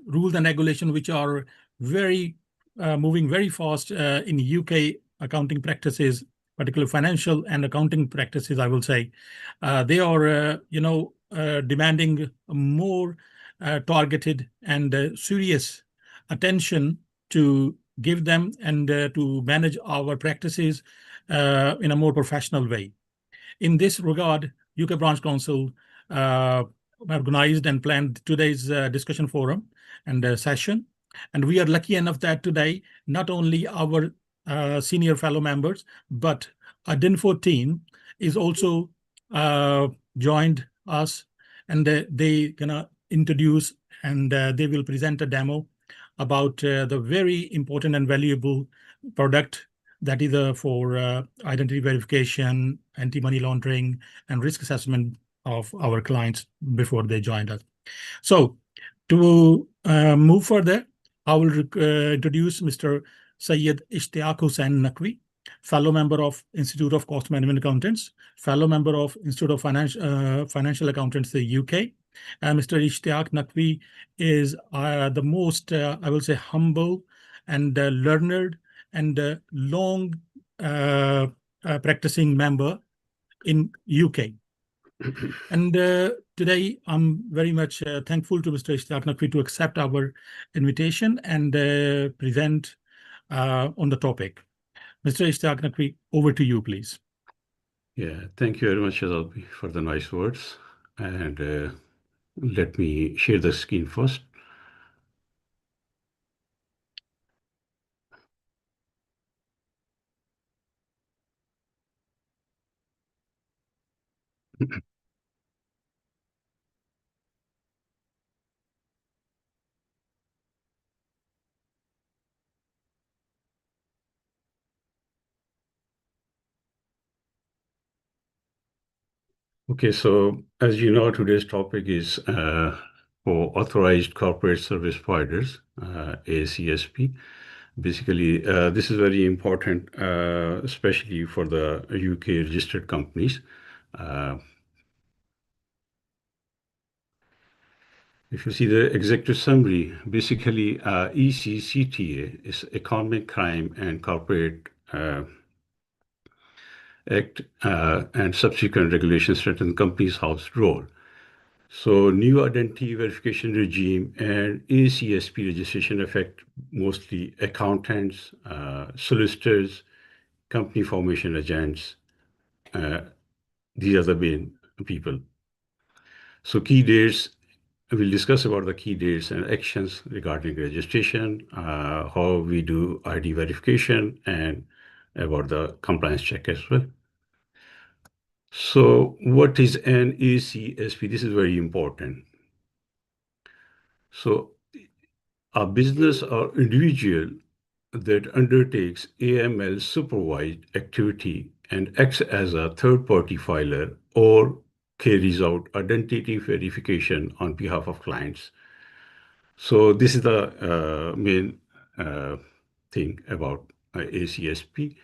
rules and regulations which are very moving very fast in UK accounting practices, particularly financial and accounting practices, I will say. They are, demanding more targeted and serious attention to give them and to manage our practices in a more professional way. In this regard, UK Branch Council organized and planned today's discussion forum and session. And we are lucky enough that today, not only our senior fellow members, but a DINFO team is also joined us, and they gonna introduce and they will present a demo about the very important and valuable product that is for identity verification, anti-money laundering, and risk assessment of our clients before they joined us. So to move further, I will introduce Mr. Syed Ishtiaq Hussain Naqvi, fellow member of Institute of Cost Management Accountants, fellow member of Institute of Financial Accountants, the UK. And Mr. Ishtiaq Naqvi is the most, I will say, humble and learned and long practicing member in UK. And today, I'm very much thankful to Mr. Ishtiaq Naqvi to accept our invitation and present on the topic. Mr. Ishtiaq Naqvi, over to you, please. Yeah, thank you very much, Adalbi, for the nice words. And let me share the screen first. Okay, so as you know, today's topic is for authorized corporate service providers, ACSP. Basically, this is very important, especially for the UK registered companies. If you see the executive summary, basically ECCTA is Economic Crime and Corporate Act and subsequent regulations strengthen companies' house role. So new identity verification regime and ACSP registration affect mostly accountants, solicitors, company formation agents. These are the main people. So key dates, we'll discuss about the key dates and actions regarding registration, how we do ID verification, and about the compliance check as well. So what is an ACSP? This is very important. So a business or individual that undertakes AML supervised activity and acts as a third-party filer or carries out identity verification on behalf of clients. So this is the main thing about ACSP.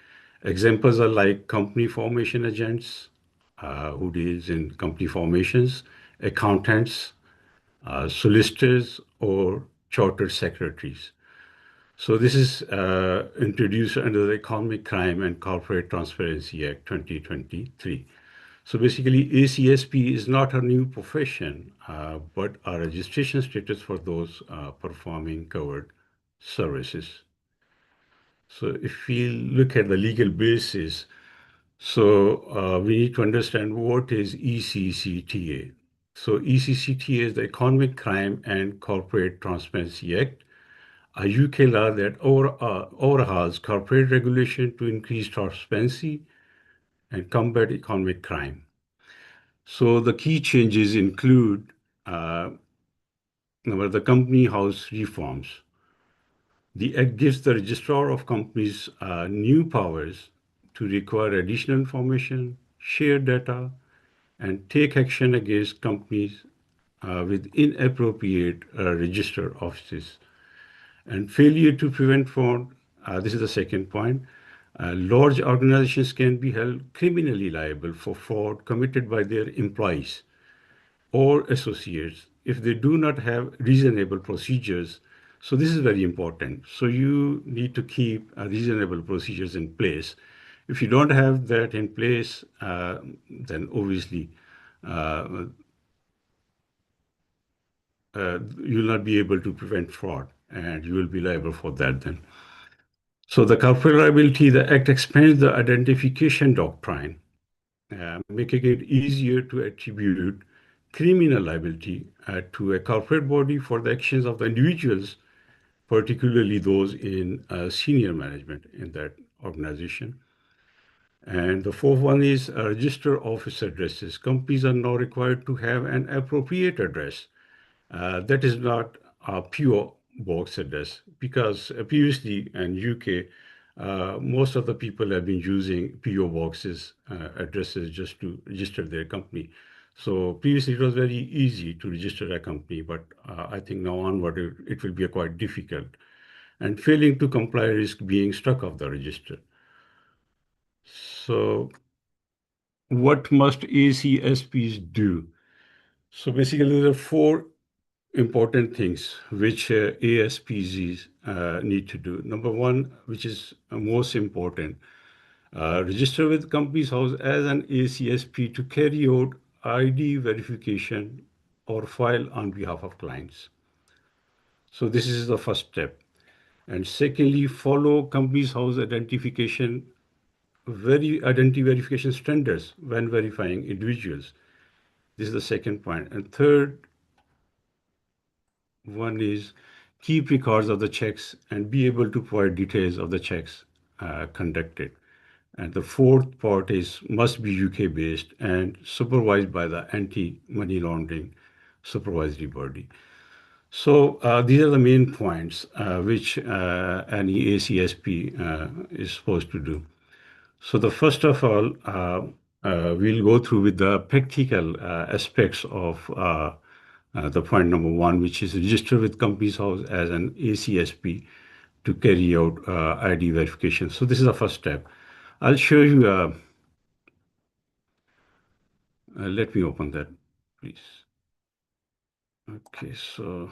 Examples are like company formation agents, who deals in company formations, accountants, solicitors, or chartered secretaries. So this is introduced under the Economic Crime and Corporate Transparency Act 2023. So basically, ACSP is not a new profession, but a registration status for those performing covered services. So if we look at the legal basis, so we need to understand what is ECCTA. So ECCTA is the Economic Crime and Corporate Transparency Act, a UK law that overhauls corporate regulation to increase transparency and combat economic crime. So the key changes include the company house reforms. The Act gives the registrar of companies new powers to require additional information, share data, and take action against companies with inappropriate register offices. And failure to prevent fraud, this is the second point. Large organizations can be held criminally liable for fraud committed by their employees or associates if they do not have reasonable procedures. So this is very important. So you need to keep reasonable procedures in place. If you don't have that in place, then obviously uh, you'll not be able to prevent fraud, and you will be liable for that then. So the corporate liability, the Act expands the identification doctrine, making it easier to attribute criminal liability to a corporate body for the actions of the individuals, particularly those in senior management in that organization. And the fourth one is register office addresses. Companies are now required to have an appropriate address. That is not a PO box address because previously in UK, most of the people have been using PO boxes addresses just to register their company. So previously it was very easy to register a company, but I think now onward it will be quite difficult. And failing to comply risk being struck off the register. So what must ACSPs do? So basically there are four important things which ASPs need to do. Number one, which is most important, register with Companies House as an ACSP to carry out ID verification or file on behalf of clients. So this is the first step. And secondly, follow Companies House identification identity verification standards when verifying individuals. This is the second point. And third one is keep records of the checks and be able to provide details of the checks conducted. And the fourth part is must be UK based and supervised by the anti-money laundering supervisory body. So these are the main points which any ACSP is supposed to do. So the first of all, we'll go through with the practical aspects of the point number one, which is register with Companies House as an ACSP to carry out ID verification. So this is the first step. I'll show you, let me open that, please. Okay, so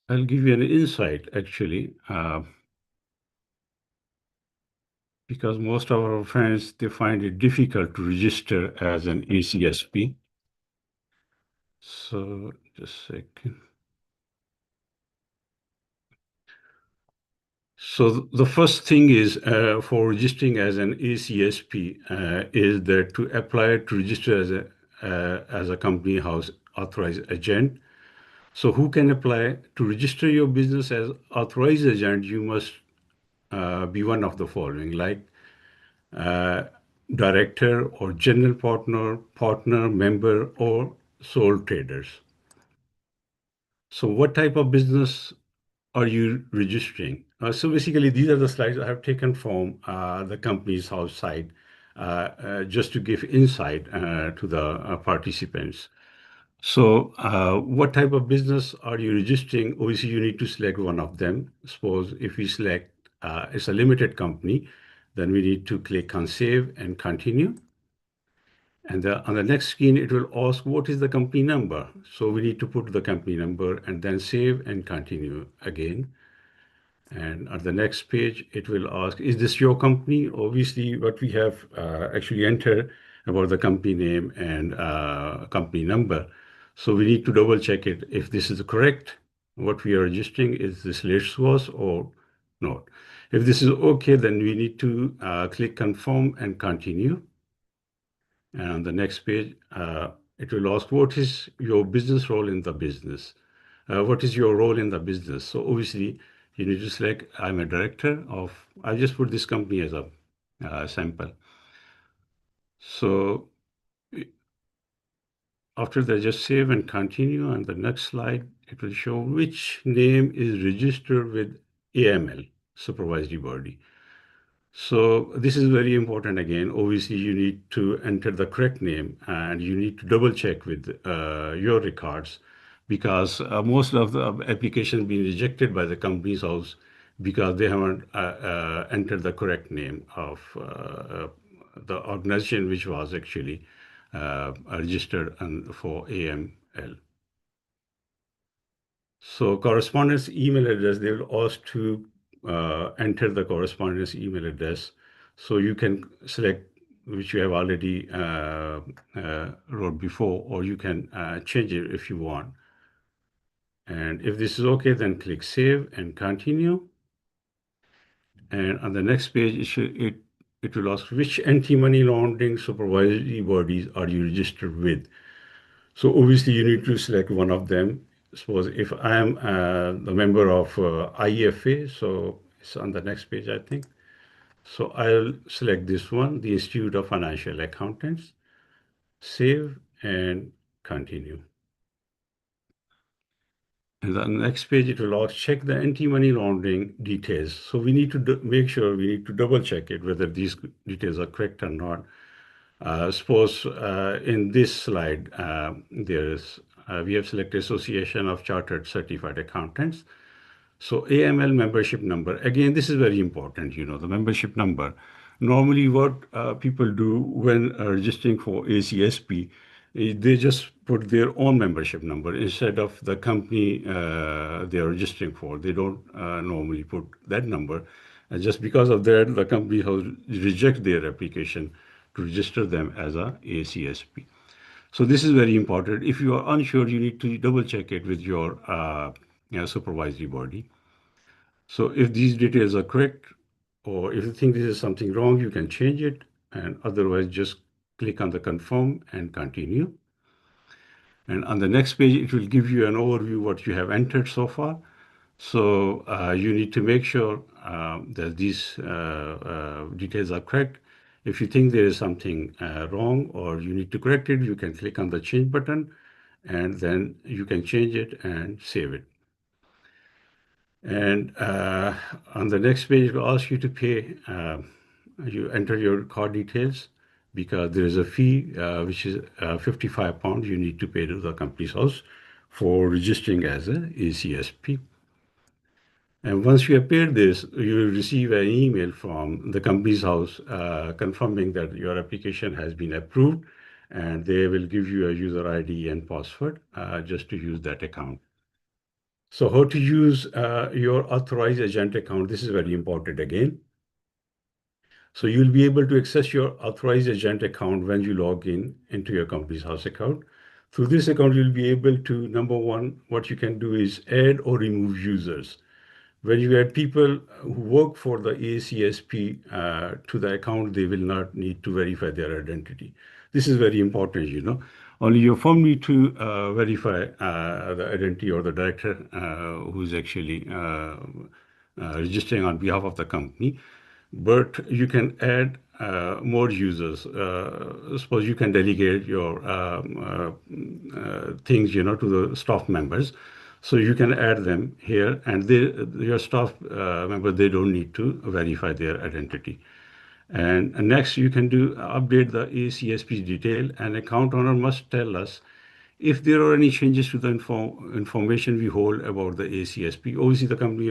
I'll give you an insight actually, because most of our friends, they find it difficult to register as an ACSP. So just a second. So the first thing is for registering as an ACSP is that to apply to register as a company house authorized agent. So who can apply to register your business as authorized agent? You must be one of the following, like uh, director or general partner, member, or sole traders. So what type of business are you registering? So basically, these are the slides I have taken from the Companies House site just to give insight to the participants. So what type of business are you registering? Obviously, you need to select one of them. Suppose if we select it's a limited company, then we need to click on Save and Continue. And on the next screen, it will ask what is the company number. So we need to put the company number and then Save and Continue again. And at the next page, it will ask, is this your company? Obviously, what we have actually entered about the company name and company number. So we need to double check it if this is correct. What we are registering, is this list was or not. If this is okay, then we need to click confirm and continue. And on the next page, it will ask, what is your business role in the business? What is your role in the business? So obviously, you need to select, I'm a director of, I just put this company as a sample. So after that, just save and continue. On the next slide, it will show which name is registered with AML, supervisory body. So this is very important again. Obviously, you need to enter the correct name and you need to double check with your records because most of the applications being rejected by the Companies House because they haven't entered the correct name of the organization which was actually registered for AML. So correspondence email address, they will ask to enter the correspondence email address. So you can select which you have already wrote before, or you can change it if you want. And if this is okay, then click Save and Continue. And on the next page, it will ask which anti-money laundering supervisory bodies are you registered with. So obviously you need to select one of them. Suppose if I am the member of IFA, so it's on the next page, I think. So I'll select this one, the Institute of Financial Accountants, save and continue. And on the next page, it will ask check the anti-money laundering details. So we need to make sure, we need to double check it, whether these details are correct or not. Suppose in this slide, we have selected Association of Chartered Certified Accountants. So AML membership number, again, this is very important, the membership number. Normally what people do when registering for ACSP, they just put their own membership number instead of the company they are registering for. They don't normally put that number. And just because of that, the company has reject their application to register them as a ACSP. So this is very important. If you are unsure, you need to double check it with your supervisory body. So if these details are correct, or if you think this is something wrong, you can change it, and otherwise just click on the confirm and continue. And on the next page, it will give you an overview what you have entered so far. So you need to make sure that these details are correct. If you think there is something wrong or you need to correct it, you can click on the change button, and then you can change it and save it. And on the next page, it will ask you to pay. You enter your card details because there is a fee, which is £55 you need to pay to the company's house for registering as a ACSP. And once you have paid this, you will receive an email from the company's house confirming that your application has been approved, and they will give you a user ID and password just to use that account. So how to use your authorized agent account? This is very important again. So you'll be able to access your authorized agent account when you log in into your company's house account. Through this account, you'll be able to, number one, what you can do is add or remove users. When you add people who work for the ACSP to the account, they will not need to verify their identity. This is very important. Only your firm need to verify the identity or the director who's actually registering on behalf of the company. But you can add more users. Suppose you can delegate your things, to the staff members. So you can add them here, and your staff member, they don't need to verify their identity. And next, you can update the ACSP detail, and account owner must tell us if there are any changes to the information we hold about the ACSP. Obviously, the company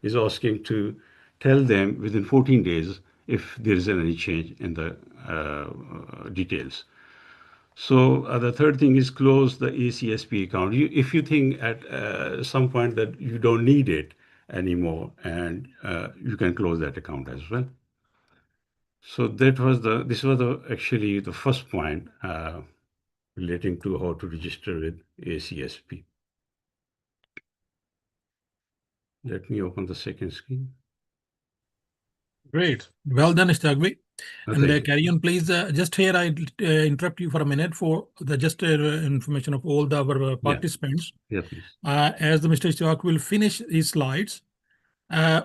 is asking to tell them within 14 days if there is any change in the details. So the third thing is close the ACSP account. If you think at some point that you don't need it anymore, and you can close that account as well. So this was actually the first point relating to how to register with ACSP. Let me open the second screen. Great. Well done, Mr. Agvi. Thank you. Carry on, please. Just here, I interrupt you for a minute for the information of all our participants. Yeah, please. As the Mr. Istiaq will finish his slides,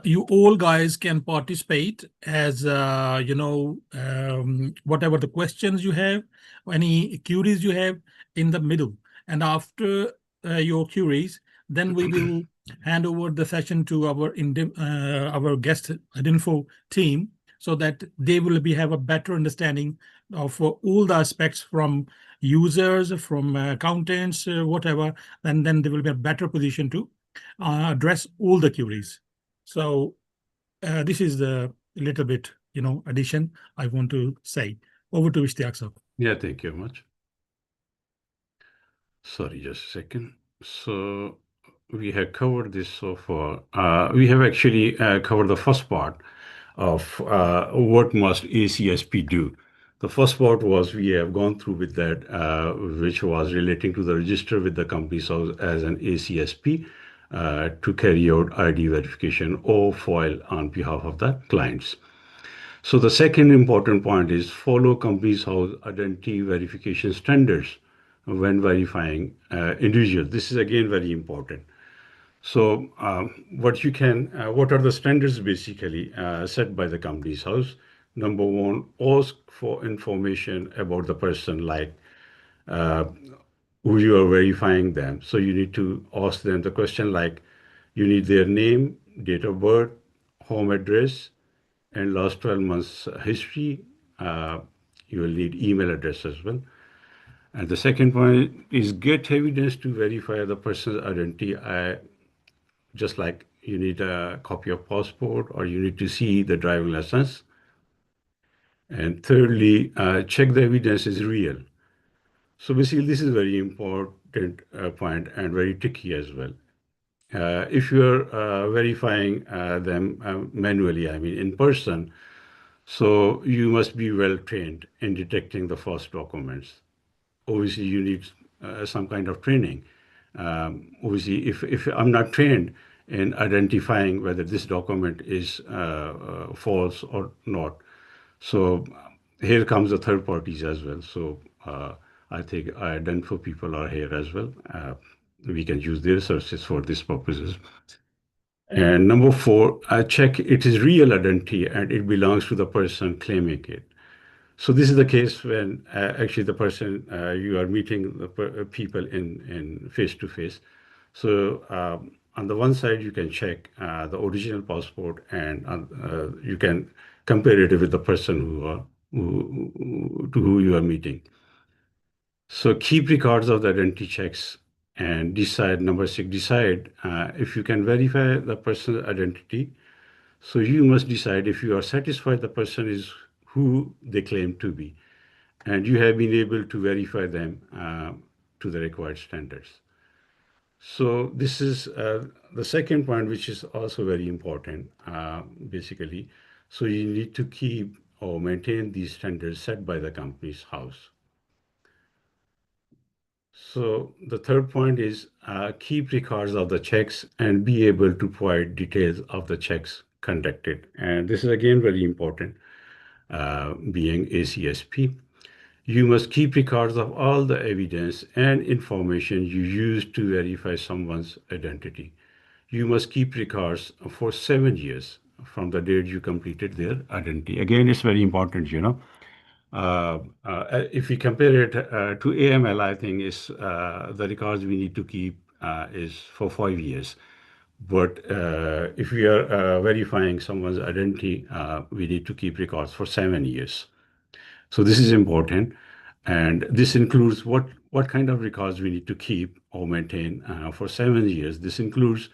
you all guys can participate as, whatever the questions you have, any queries you have in the middle. And after your queries, then we will hand over the session to our guest info team, so that they will have a better understanding of all the aspects from users, from accountants, whatever, and then they will be a better position to address all the queries. So this is the little bit, addition I want to say. Over to Ishtiaq sir. Yeah, thank you very much. Sorry, just a second. So we have covered this so far. We have actually covered the first part of what must ACSP do. The first part was we have gone through with that, which was relating to the register with the company's house as an ACSP to carry out ID verification or file on behalf of the clients. So the second important point is follow company's house identity verification standards when verifying individuals. This is again very important. So what are the standards basically set by the company's house? Number one, ask for information about the person, like uh, who you are verifying them. So you need to ask them the question like, you need their name, date of birth, home address, and last 12 months history. Uh, you will need email address as well. And the second point is get evidence to verify the person's identity. Just like you need a copy of passport or you need to see the driving license. And thirdly, check the evidence is real. So basically, this is very important point and very tricky as well. If you're verifying them manually, I mean in person, so you must be well trained in detecting the false documents. Obviously, you need some kind of training. Obviously, if I'm not trained in identifying whether this document is false or not, so here comes the third parties as well. So I think done for people are here as well. We can use their services for these purposes. And number four, I check it is real identity and it belongs to the person claiming it. So this is the case when actually the person you are meeting the people in face to face. So on the one side you can check the original passport, and you can compare it with the person to who you are meeting. So keep records of the identity checks and decide. Number six, decide if you can verify the person's identity. So you must decide if you are satisfied the person is who they claim to be, and you have been able to verify them to the required standards. So this is the second point, which is also very important, basically. So you need to keep or maintain these standards set by the company's house. So the third point is keep records of the checks and be able to provide details of the checks conducted. And this is again very important, being ACSP. You must keep records of all the evidence and information you use to verify someone's identity. You must keep records for 7 years from the date you completed their identity. Again, it's very important. If we compare it to AML, I think is the records we need to keep is for 5 years. But if we are verifying someone's identity, we need to keep records for 7 years. So this is important, and this includes what kind of records we need to keep or maintain for 7 years. This includes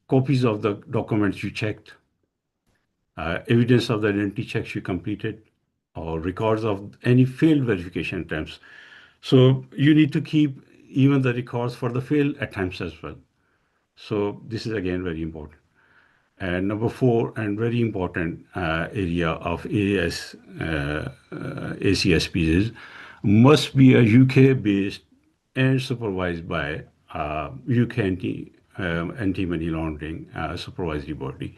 copies of the documents you checked, evidence of the identity checks you completed, or records of any failed verification attempts. So you need to keep even the records for the failed attempts as well. So this is again very important. And number four, and very important area of ACSPs is must be a UK-based and supervised by UK anti-money laundering supervisory body.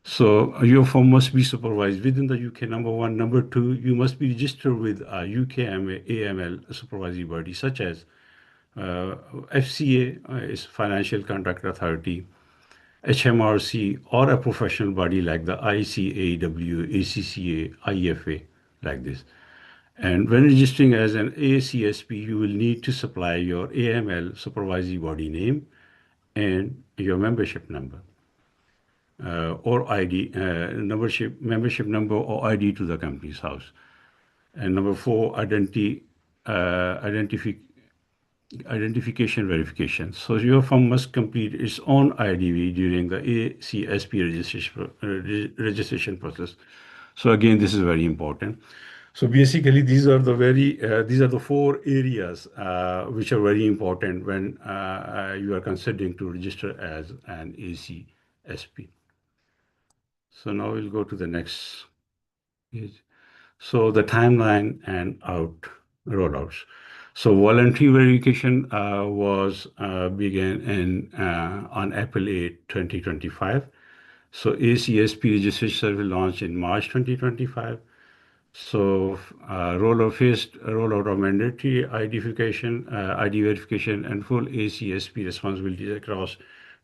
So your firm must be supervised within the UK, number one. Number two, you must be registered with a UK AML supervisory body such as FCA is Financial Conduct Authority, HMRC, or a professional body like the ICAW, ACCA, IFA, like this. And when registering as an ACSP, you will need to supply your AML supervisory body name and your membership number or ID, membership number or ID to the company's house. And number four, identification verification. So your firm must complete its own IDV during the ACSP registration process. So again, this is very important. So basically, these are the four areas which are very important when you are considering to register as an ACSP. So now we'll go to the next page. So the timeline and rollouts. So voluntary verification was began on April 8, 2025. So ACSP registration will launch in March 2025. So rollout of mandatory ID verification, and full ACSP responsibilities across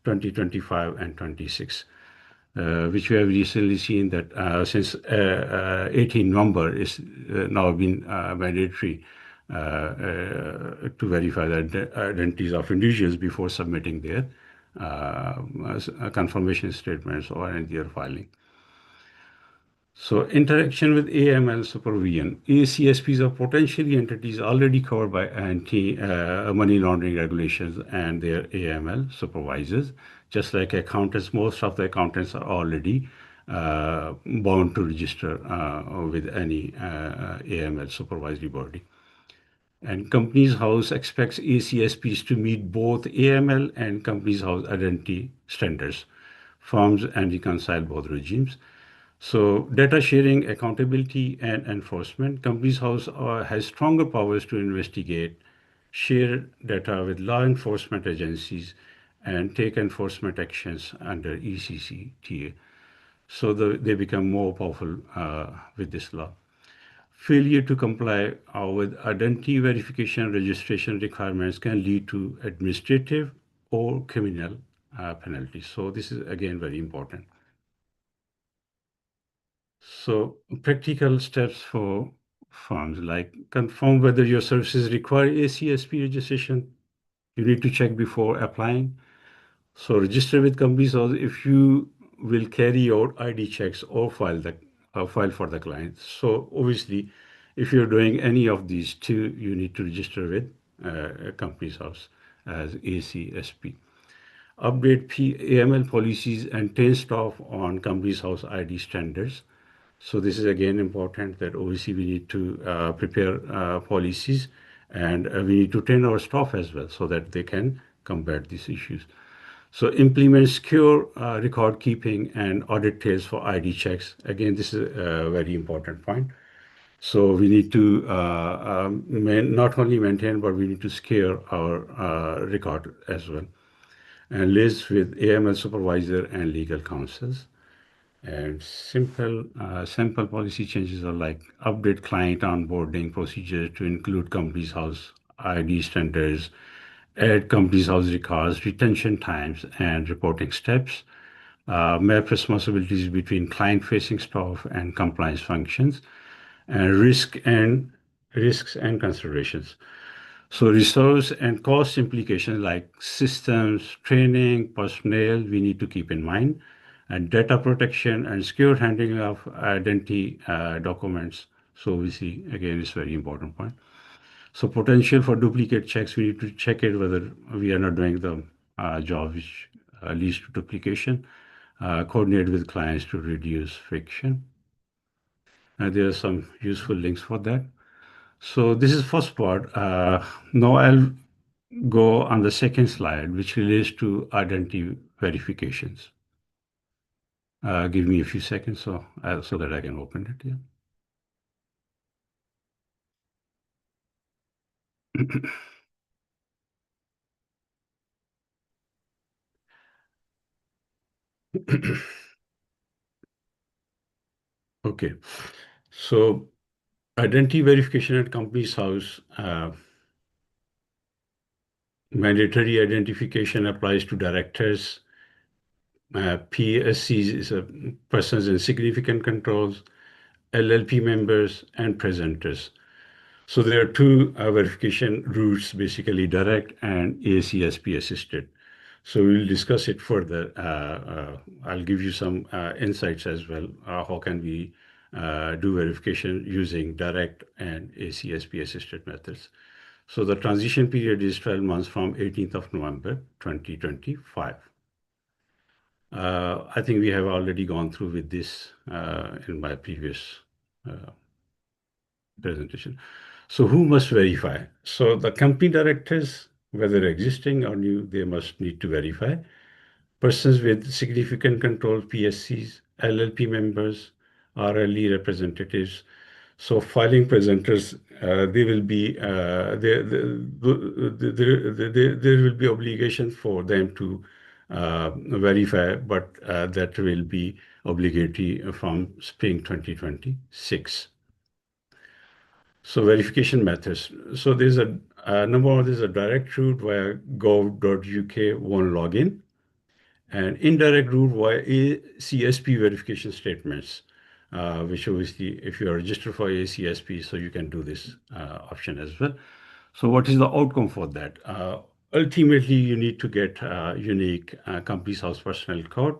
2025 and 26, which we have recently seen that since 18 November is now been mandatory to verify the identities of individuals before submitting their confirmation statements or any other filing. So interaction with AML supervision. ACSPs are potentially entities already covered by anti-money laundering regulations and their AML supervisors. Just like accountants, most of the accountants are already bound to register with any AML supervisory body. And Companies House expects ACSPs to meet both AML and Companies House identity standards, firms and reconcile both regimes. So data sharing, accountability, and enforcement. Companies House has stronger powers to investigate, share data with law enforcement agencies, and take enforcement actions under ECCTA. So they become more powerful with this law. Failure to comply with identity verification registration requirements can lead to administrative or criminal penalties. So this is again very important. So practical steps for firms, like confirm whether your services require ACSP registration. You need to check before applying. So register with companies, or if you will carry out ID checks or file for the client. So obviously, if you're doing any of these two, you need to register with a company's house as ACSP. Update AML policies and train staff on company's house ID standards. So this is again important that obviously we need to prepare policies, and we need to train our staff as well so that they can combat these issues. So implement secure record keeping and audit trails for ID checks. Again, this is a very important point. So we need to not only maintain, but we need to secure our record as well. And liaise with AML supervisor and legal counsels. And simple policy changes are like update client onboarding procedures to include company's house ID standards, add company's house records, retention times, and reporting steps, map responsibilities between client-facing staff and compliance functions, and risks and considerations. So resource and cost implications like systems, training, personnel, we need to keep in mind, and data protection and secure handling of identity documents. So we see, again, it's very important point. So potential for duplicate checks, we need to check it whether we are not doing the job which leads to duplication, coordinate with clients to reduce friction. There are some useful links for that. So this is first part. Now I'll go on the second slide, which relates to identity verifications. Give me a few seconds so that I can open it here. Okay, so identity verification at company's house. Mandatory identification applies to directors. PSCs is a persons in significant controls, LLP members, and presenters. So there are two verification routes, basically direct and ACSP assisted. So we'll discuss it further. I'll give you some insights as well. How can we do verification using direct and ACSP assisted methods? So the transition period is 12 months from 18th of November, 2025. I think we have already gone through with this in my previous presentation. So who must verify? So the company directors, whether existing or new, they must need to verify. Persons with significant control, PSCs, LLP members, RLE representatives. So filing presenters, they will be there will be obligation for them to verify, but that will be obligatory from spring 2026. So verification methods. So there's a number one, there's a direct route via gov.uk one login, and indirect route via ACSP verification statements, which obviously, if you are registered for ACSP, so you can do this option as well. So what is the outcome for that? Ultimately, you need to get unique company's house personnel code.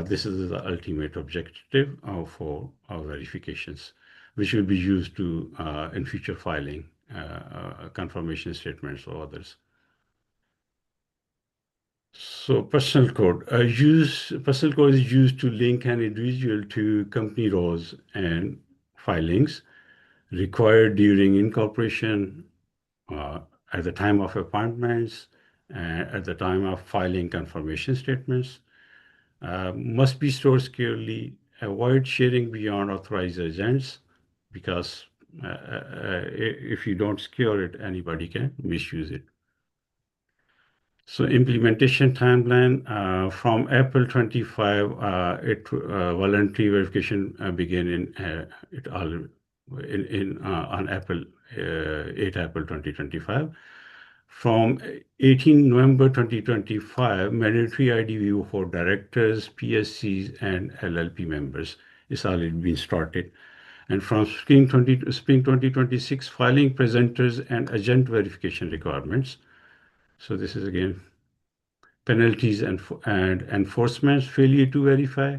This is the ultimate objective for our verifications, which will be used to in future filing confirmation statements or others. So personal code. Personal code is used to link an individual to company roles and filings required during incorporation, at the time of appointments, at the time of filing confirmation statements. Must be stored securely. Avoid sharing beyond authorized agents, because if you don't secure it, anybody can misuse it. So implementation timeline from April 25, voluntary verification began on April 8 April 2025. From 18 November 2025, mandatory ID view for directors, PSCs, and LLP members is already been started. And from spring 2026, filing presenters and agent verification requirements. So this is again penalties and enforcement, failure to verify,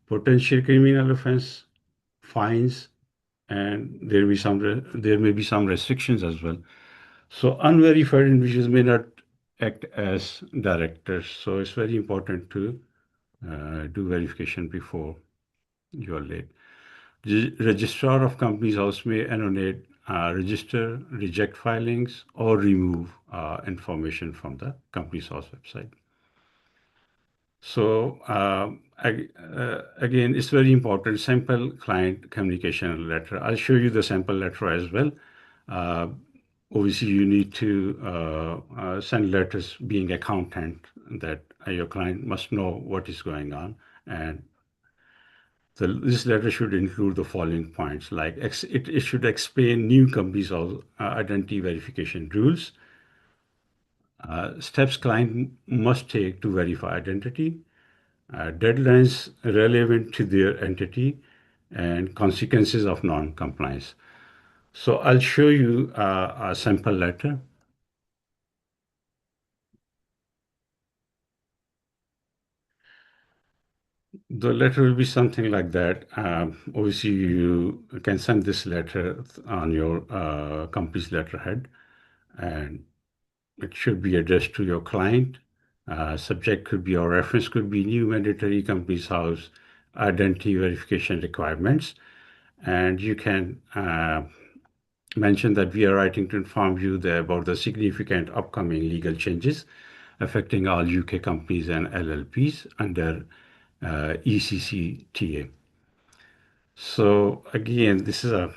potential criminal offense, fines, and there may be some restrictions as well. So unverified individuals may not act as directors. So it's very important to do verification before you are late. The registrar of companies house may annulate, register, reject filings, or remove information from the company's house website. So again, it's very important. Sample client communication letter. I'll show you the sample letter as well. Obviously, you need to send letters being accountant that your client must know what is going on. And this letter should include the following points, like it should explain new companies' identity verification rules, steps client must take to verify identity, deadlines relevant to their entity, and consequences of non-compliance. So I'll show you a sample letter. The letter will be something like that. Obviously, you can send this letter on your company's letterhead, and it should be addressed to your client. Subject could be, or reference could be, new mandatory company's house identity verification requirements. And you can mention that we are writing to inform you about the significant upcoming legal changes affecting all UK companies and LLPs under ECCTA. So again, this is a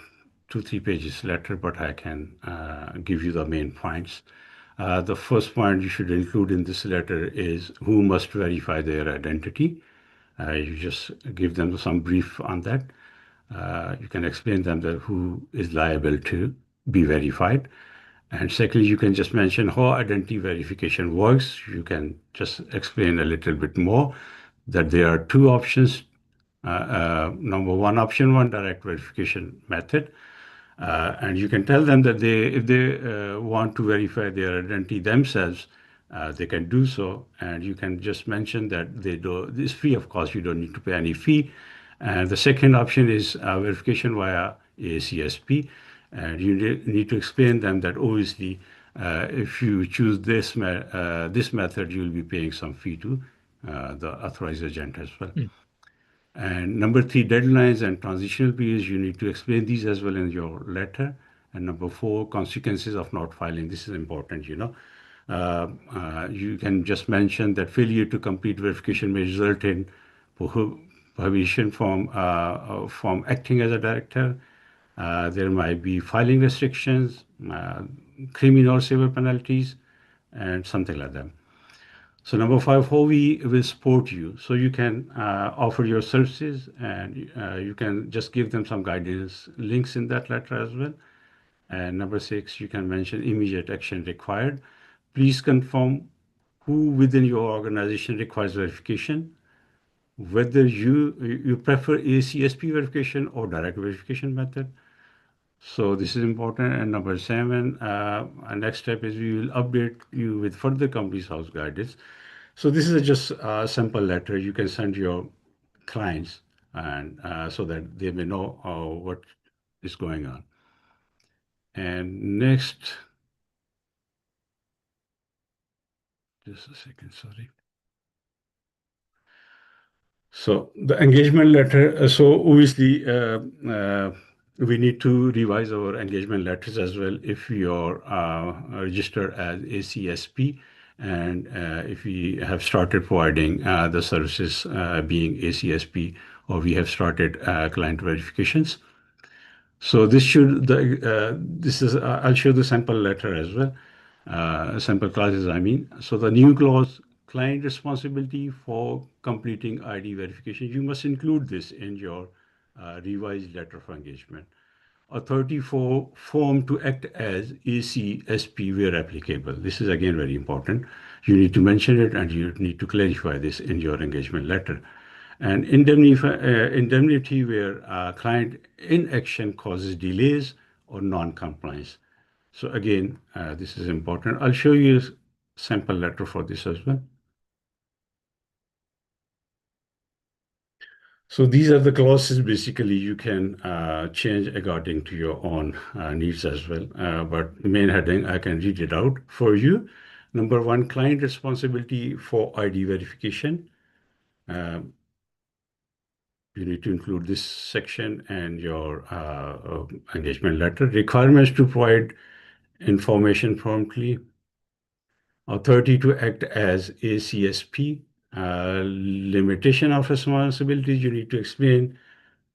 2-3 pages letter, but I can give you the main points. The first point you should include in this letter is who must verify their identity. You just give them some brief on that. You can explain them that who is liable to be verified. And secondly, you can just mention how identity verification works. You can just explain a little bit more that there are two options. Number one, option one, direct verification method. And you can tell them that if they want to verify their identity themselves, they can do so. And you can just mention that it's free of cost. You don't need to pay any fee. And the second option is verification via ACSP. And you need to explain them that obviously, if you choose this method, you will be paying some fee to the authorized agent as well. And number three, deadlines and transitional periods. You need to explain these as well in your letter. And number four, consequences of not filing. This is important, you can just mention that failure to complete verification may result in prohibition from acting as a director. There might be filing restrictions, criminal or civil penalties, and something like that. So number five, how we will support you. So you can offer your services, and you can just give them some guidance links in that letter as well. And number six, you can mention immediate action required. Please confirm who within your organization requires verification, whether you prefer ACSP verification or direct verification method. So this is important. And number seven, our next step is we will update you with further company's house guidance. So this is just a simple letter you can send your clients, and so that they may know what is going on. And next, just a second, sorry. So the engagement letter, so obviously we need to revise our engagement letters as well if we are registered as ACSP, and if we have started providing the services being ACSP, or we have started client verifications. So this is I'll show the sample letter as well, sample clauses I mean. So the new clause, client responsibility for completing ID verification. You must include this in your revised letter of engagement. Authority for form to act as ACSP where applicable. This is again very important. You need to mention it, and you need to clarify this in your engagement letter. And indemnity where client inaction causes delays or non-compliance. So again, this is important. I'll show you a sample letter for this as well. So these are the clauses. Basically, you can change according to your own needs as well. But the main heading, I can read it out for you. Number one, client responsibility for ID verification. You need to include this section and your engagement letter. Requirements to provide information promptly. Authority to act as ACSP. Limitation of responsibilities. You need to explain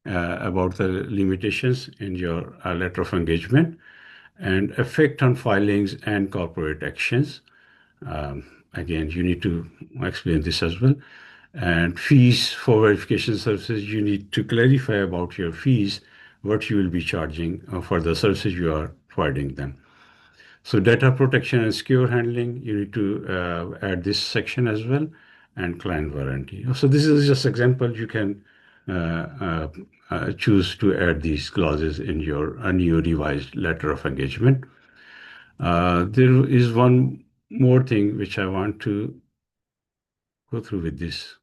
about the limitations in your letter of engagement, and effect on filings and corporate actions. Again, you need to explain this as well. And fees for verification services, you need to clarify about your fees, what you will be charging for the services you are providing them. So data protection and secure handling, you need to add this section as well, and client warranty. So this is just example. You can choose to add these clauses in your new revised letter of engagement. There is one more thing which I want to go through with this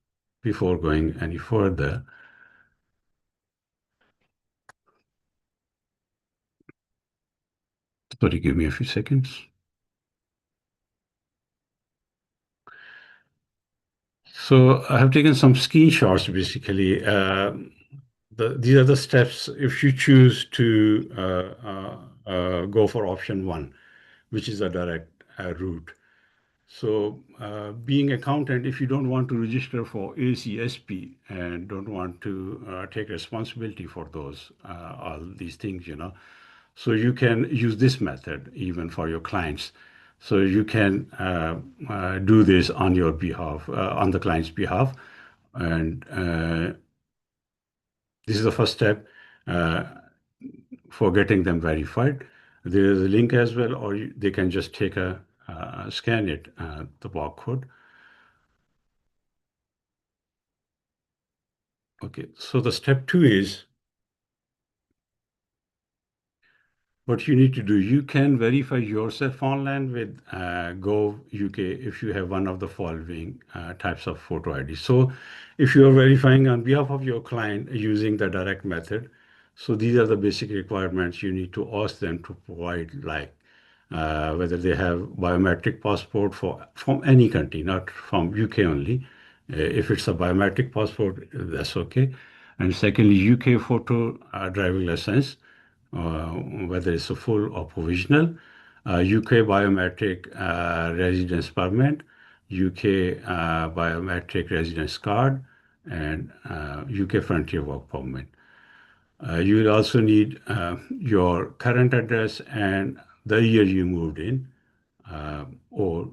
before going any further. Sorry, give me a few seconds. So I have taken some screenshots basically. These are the steps if you choose to go for option one, which is a direct route. So being accountant, if you don't want to register for ACSP and don't want to take responsibility for those, all these things, so you can use this method even for your clients. So you can do this on your behalf, on the client's behalf. And this is the first step for getting them verified. There is a link as well, or they can just take a scan it, the barcode. Okay, so the step two is what you need to do. You can verify yourself online with Gov UK if you have one of the following types of photo ID. So if you are verifying on behalf of your client using the direct method, so these are the basic requirements you need to ask them to provide, like whether they have biometric passport from any country, not from UK only, If it's a biometric passport, that's okay. And secondly, UK photo driving license, whether it's a full or provisional, UK biometric residence permit, UK biometric residence card, and UK frontier work permit. You will also need your current address and the year you moved in, or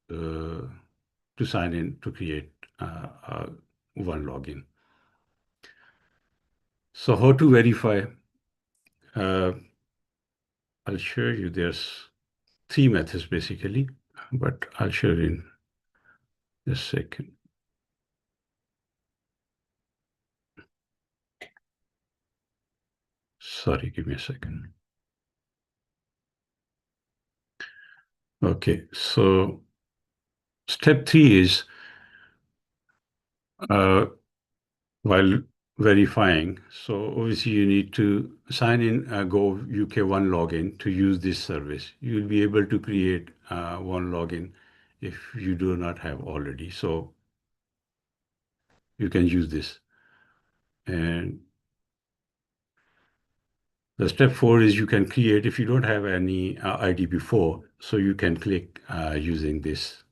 to sign in to create one login. So how to verify? Uh, I'll show you. There's three methods basically, but I'll show you in just a second. Sorry, give me a second. Okay, so step 3 is while verifying. So obviously you need to sign in Go UK1 login to use this service. You'll be able to create one login if you do not have already. So you can use this. And the step 4 is you can create, if you don't have any ID before, so you can click using this.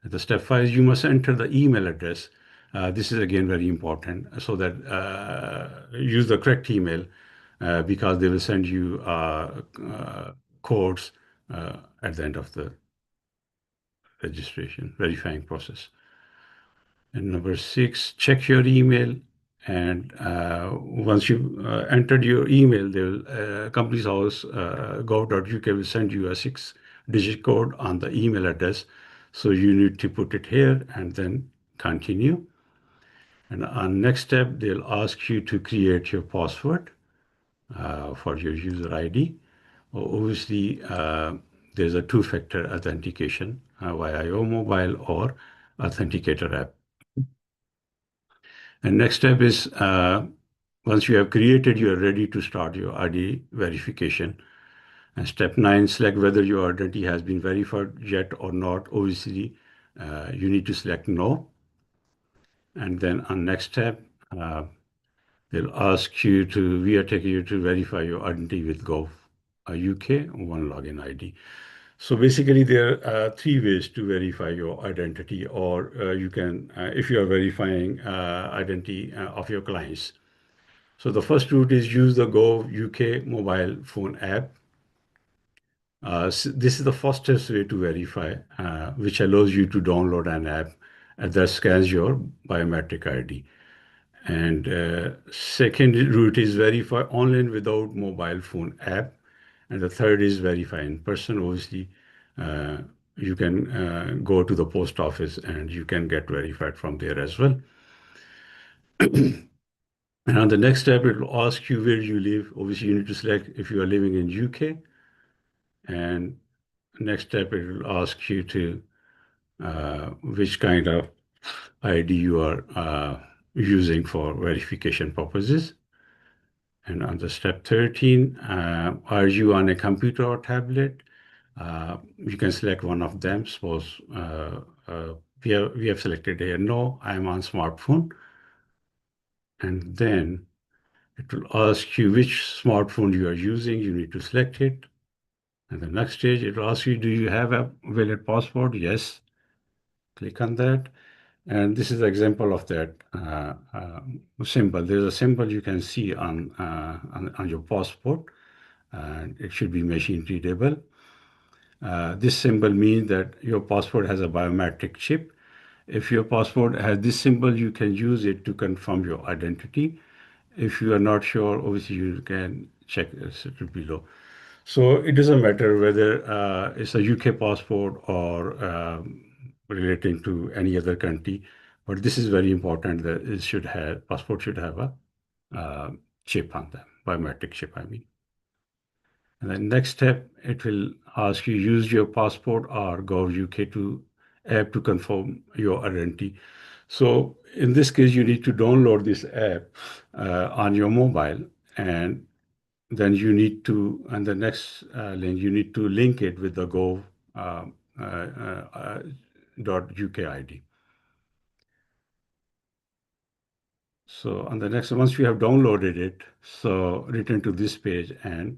The step 5 is you must enter the email address. This is again very important, so that use the correct email because they will send you codes at the end of the registration, verifying process. And number 6, check your email. And once you entered your email, Companies House gov.uk will send you a 6-digit code on the email address. So you need to put it here and then continue. And on next step, they'll ask you to create your password for your user ID. Obviously, there's a two-factor authentication via your mobile or authenticator app. And next step is once you have created, you are ready to start your ID verification. And step 9, select whether your identity has been verified yet or not. Obviously, you need to select no. And then on next step, they'll ask you to, we are taking you to verify your identity with Gov UK one login ID. So basically, there are 3 ways to verify your identity, or you can, if you are verifying identity of your clients. So the first route is use the Gov UK mobile phone app. This is the fastest way to verify, which allows you to download an app that scans your biometric ID. And second route is verify online without mobile phone app. And the third is verify in person. Obviously, you can go to the post office and you can get verified from there as well. And on the next step, it will ask you where you live. Obviously, you need to select if you are living in UK. And next step, it will ask you to which kind of ID you are using for verification purposes. And on the step 13, are you on a computer or tablet? You can select one of them. Suppose we have selected here, no, I'm on smartphone. And then it will ask you which smartphone you are using. You need to select it. And the next stage, it will ask you, do you have a valid passport? Yes. Click on that. And this is an example of that symbol. There's a symbol you can see on your passport, and it should be machine readable. This symbol means that your passport has a biometric chip. If your passport has this symbol, you can use it to confirm your identity. If you are not sure, obviously you can check this below. So it doesn't matter whether it's a UK passport or relating to any other country, but this is very important that it should have, passport should have a chip on them, biometric chip, I mean. And then next step, it will ask you use your passport or Gov UK to app to confirm your identity. So in this case, you need to download this app on your mobile, and then you need to, and the next link, you need to link it with the Gov @acspsp.uk.id. So on the next, once you have downloaded it, so return to this page and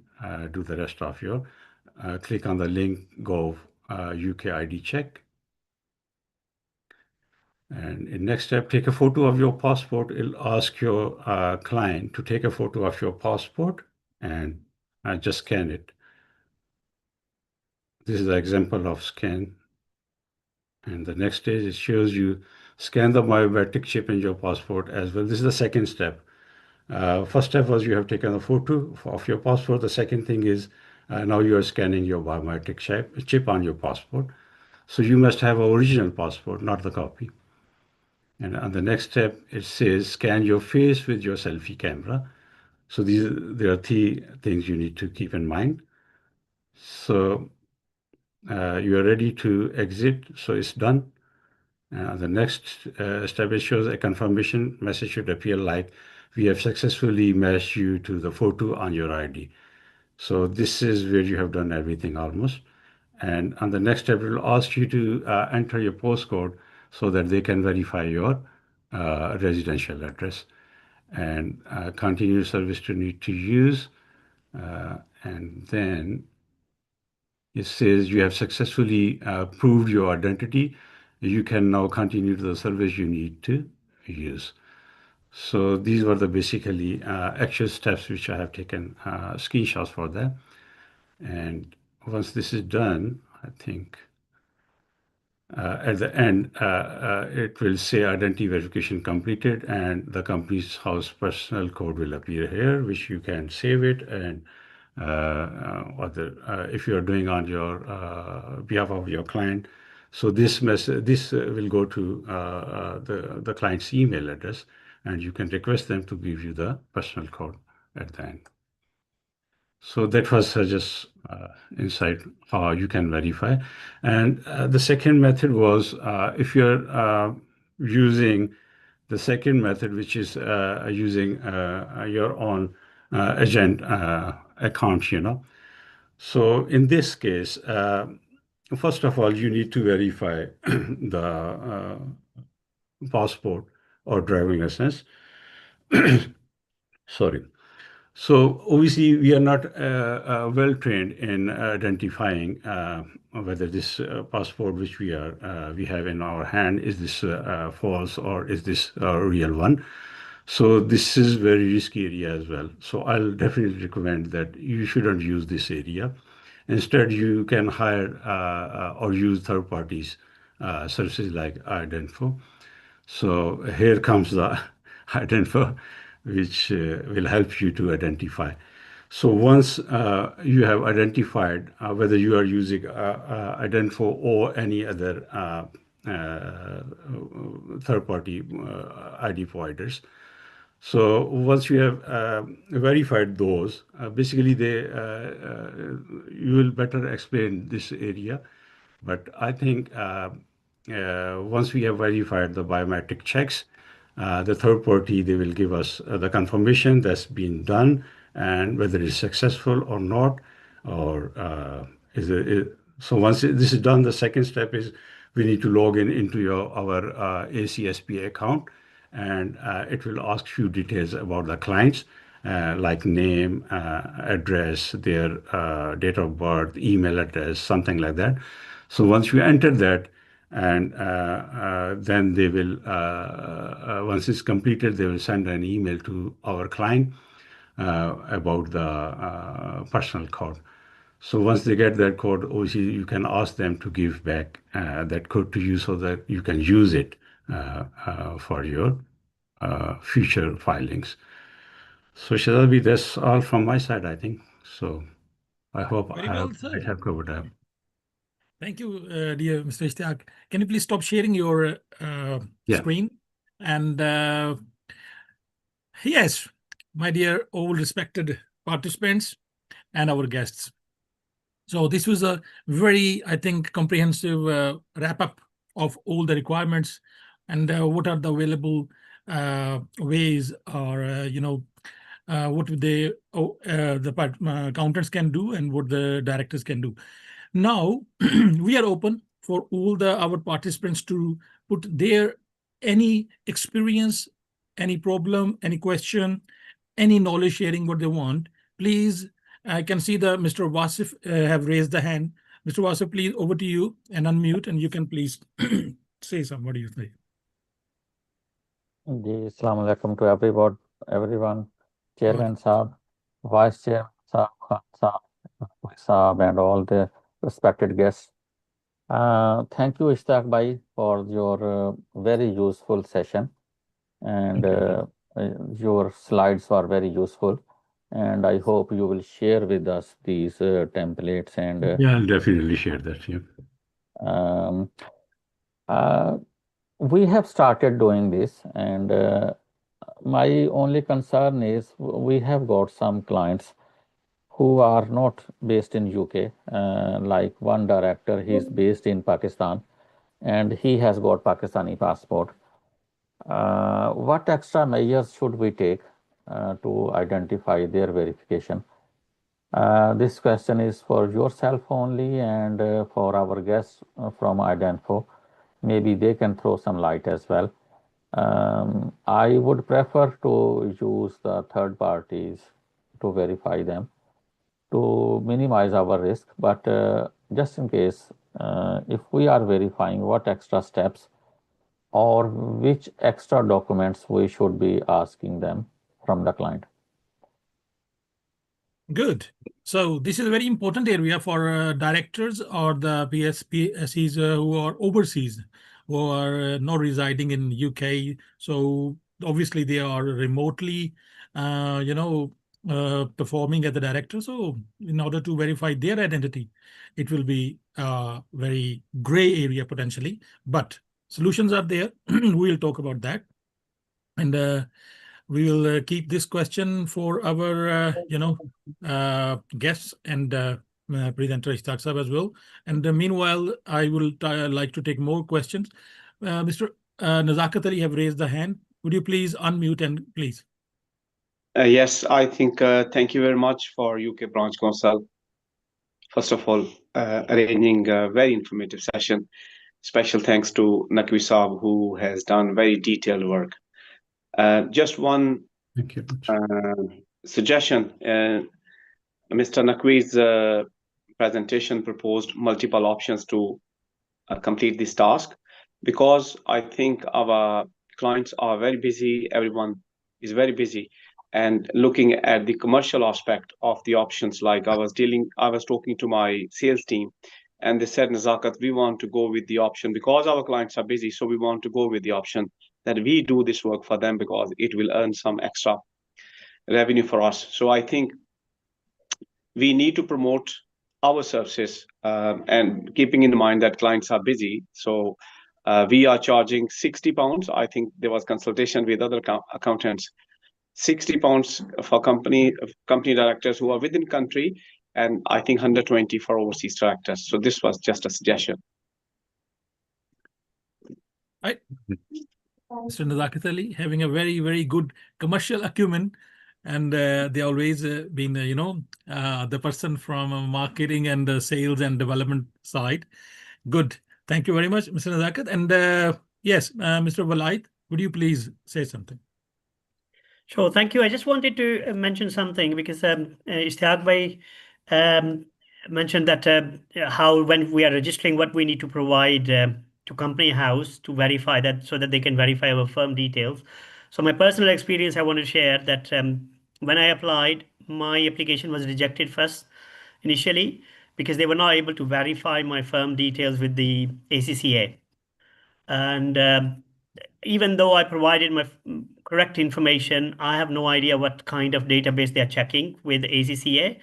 do the rest of your, click on the link, gov UK ID check. And in next step, take a photo of your passport. It'll ask your client to take a photo of your passport and just scan it. This is the example of scan. And the next stage, it shows you scan the biometric chip in your passport as well. This is the second step. First step was you have taken a photo of your passport. The second thing is now you are scanning your biometric chip on your passport. So you must have an original passport, not the copy. And on the next step, it says scan your face with your selfie camera. So there are three things you need to keep in mind. So you are ready to exit. So it's done. The next step, it shows a confirmation message should appear like we have successfully matched you to the photo on your ID. So this is where you have done everything almost. And on the next step, it will ask you to enter your postcode so that they can verify your residential address. And continue service to need to use. And then it says you have successfully proved your identity. You can now continue to the service you need to use. So these were the basically actual steps which I have taken screenshots for that. And once this is done, I think at the end, it will say identity verification completed and the company's house personal code will appear here, which you can save it. And if you are doing on your behalf of your client, so this will go to the client's email address, and you can request them to give you the personal code at the end. So that was just insight how you can verify. And the second method was if you're using the second method, which is using your own agent account, So in this case, first of all, you need to verify the passport or driving license. Sorry. So obviously, we are not well trained in identifying whether this passport which we have in our hand is this false or is this a real one. So this is very risky area as well. So I'll definitely recommend that you shouldn't use this area. Instead, you can hire or use third parties services like Idinfo. So here comes the Idinfo, which will help you to identify. So once you have identified whether you are using Idinfo or any other third-party ID providers, so once you have verified those, basically you will better explain this area. But I think once we have verified the biometric checks, the third party, they will give us the confirmation that's been done and whether it's successful or not, or so once this is done, the second step is we need to log into our ACSP account, and it will ask few details about the clients, like name, address, their date of birth, email address, something like that. So once you enter that, and then they will, once it's completed, they will send an email to our client about the personal code. So once they get that code, obviously you can ask them to give back that code to you so that you can use it for your future filings. So Shadabi, that's all from my side, I think. So I hope Very I well said. have covered that. Thank you, dear Mr. Ishtiaq. Can you please stop sharing your Yeah. screen? And yes, my dear, all respected participants and our guests. So this was a very, I think, comprehensive wrap up of all the requirements and what are the available ways, or what the accountants can do and what the directors can do. Now we are open for all our participants to put their any experience, any problem, any question, any knowledge sharing what they want. Please, I can see the Mr. Wasif have raised the hand. Mr. Wasif, please over to you and unmute, and you can please say some. What do you think? जी अस्सलाम वालेकुम to everyone, Chairman Saab, Vice Chairman Saab, Khan Saab, and all the respected guests. Thank you, Ishtaq Bhai, for your very useful session, and your slides were very useful. And I hope you will share with us these templates and Yeah, I'll definitely share that. Yeah. um, we have started doing this, and my only concern is we have got some clients who are not based in UK. Like one director, he's based in Pakistan, and he has got Pakistani passport. What extra measures should we take to identify their verification? This question is for yourself only and for our guests from Idenfo. Maybe they can throw some light as well. I would prefer to use the third parties to verify them to minimize our risk. But just in case, if we are verifying, what extra steps or which extra documents we should be asking them from the client? Good. So this is a very important area for directors or the PSPs who are overseas, who are not residing in UK. So obviously they are remotely, performing as a director. So in order to verify their identity, it will be a very gray area potentially. But solutions are there. We'll talk about that. And we will keep this question for our, guests and presenter Ishtaq Sahab as well. And meanwhile, I will like to take more questions. Mr. Nazakat Ali have raised the hand. Would you please unmute and please? Yes, I think thank you very much for UK Branch Council. First of all, arranging a very informative session. Special thanks to Naqvi Saab, who has done very detailed work. Just one Thank you. suggestion. Mr. Naqvi's presentation proposed multiple options to complete this task, because I think our clients are very busy. Everyone is very busy. And looking at the commercial aspect of the options, like I was talking to my sales team, and they said, Nazakat, we want to go with the option because our clients are busy. So we want to go with the option that we do this work for them because it will earn some extra revenue for us. So I think we need to promote our services and keeping in mind that clients are busy. So we are charging £60. I think there was consultation with other accountants. £60 for company directors who are within country, and I think 120 for overseas directors. So this was just a suggestion. Right. Mr. Nazakat Ali having a very, very good commercial acumen, and they always been, the person from marketing and sales and development side. Good. Thank you very much, Mr. Nazakat. And yes, Mr. Walaid, would you please say something? Sure, thank you. I just wanted to mention something because Ishtaq Bhai mentioned that how when we are registering, what we need to provide to company house to verify that, so that they can verify our firm details. So my personal experience, I want to share that when I applied, my application was rejected first initially because they were not able to verify my firm details with the ACCA. And even though I provided my correct information, I have no idea what kind of database they're checking with ACCA.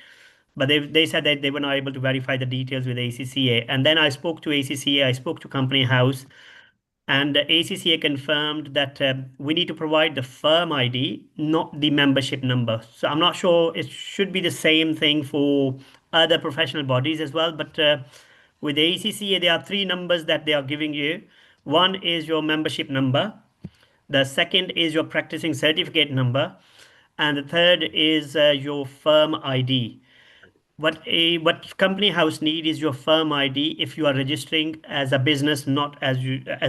But they said that they were not able to verify the details with ACCA. And then I spoke to ACCA, I spoke to Company House, and the ACCA confirmed that we need to provide the firm ID, not the membership number. So I'm not sure, it should be the same thing for other professional bodies as well. But with the ACCA, there are three numbers that they are giving you. One is your membership number. The second is your practicing certificate number. And the third is your firm ID. what company house need is your firm ID if you are registering as a business, not as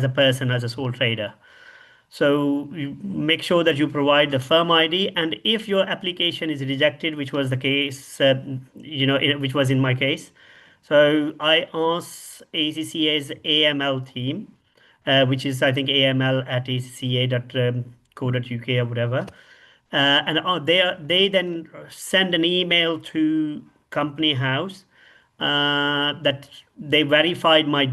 a person, as a sole trader. So you make sure that you provide the firm ID, and if your application is rejected, which was the case, which was in my case, so I asked ACCA's AML team, which is I think AML at acca.co.uk or whatever, and they then send an email to company house that they verified my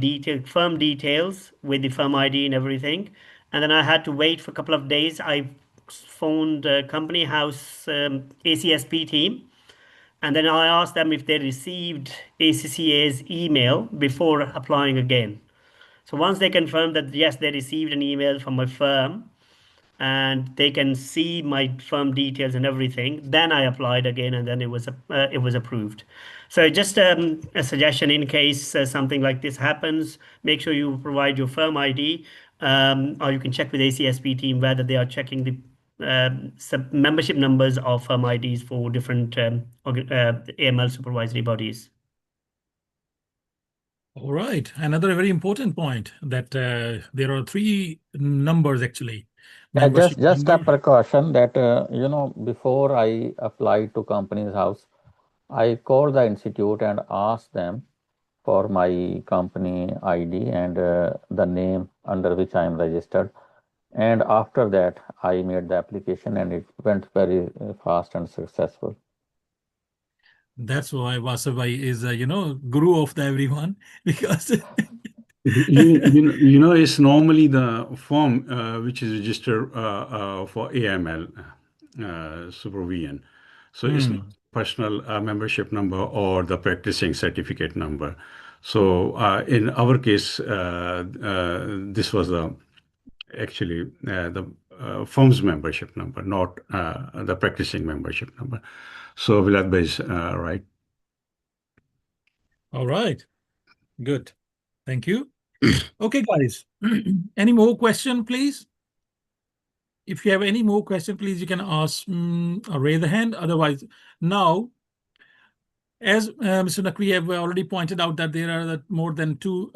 firm details with the firm ID and everything. And then I had to wait for a couple of days. I phoned company house ACSP team, and then I asked them if they received ACCA's email before applying again. So once they confirmed that yes, they received an email from my firm, and they can see my firm details and everything, then I applied again, and then it was approved. So just a suggestion, in case something like this happens, make sure you provide your firm ID, or you can check with ACSP team whether they are checking the membership numbers of firm IDs for different AML supervisory bodies. All right. Another very important point that there are 3 numbers actually. Yeah, Membership just a number. precaution that, before I applied to company's house, I called the institute and asked them for my company ID and the name under which I am registered. And after that, I made the application and it went very fast and successful. That's why Vasavai is, guru of the everyone, because It's normally the form which is registered for AML supervision. So it's not personal membership number or the practicing certificate number. So in our case, this was actually the firm's membership number, not the practicing membership number. So Vlad is right. All right. Good. Thank you. Okay, guys. Any more question, please? If you have any more question, please, you can ask or raise the hand. Otherwise, now, as Mr. Naqvi have already pointed out that there are more than 2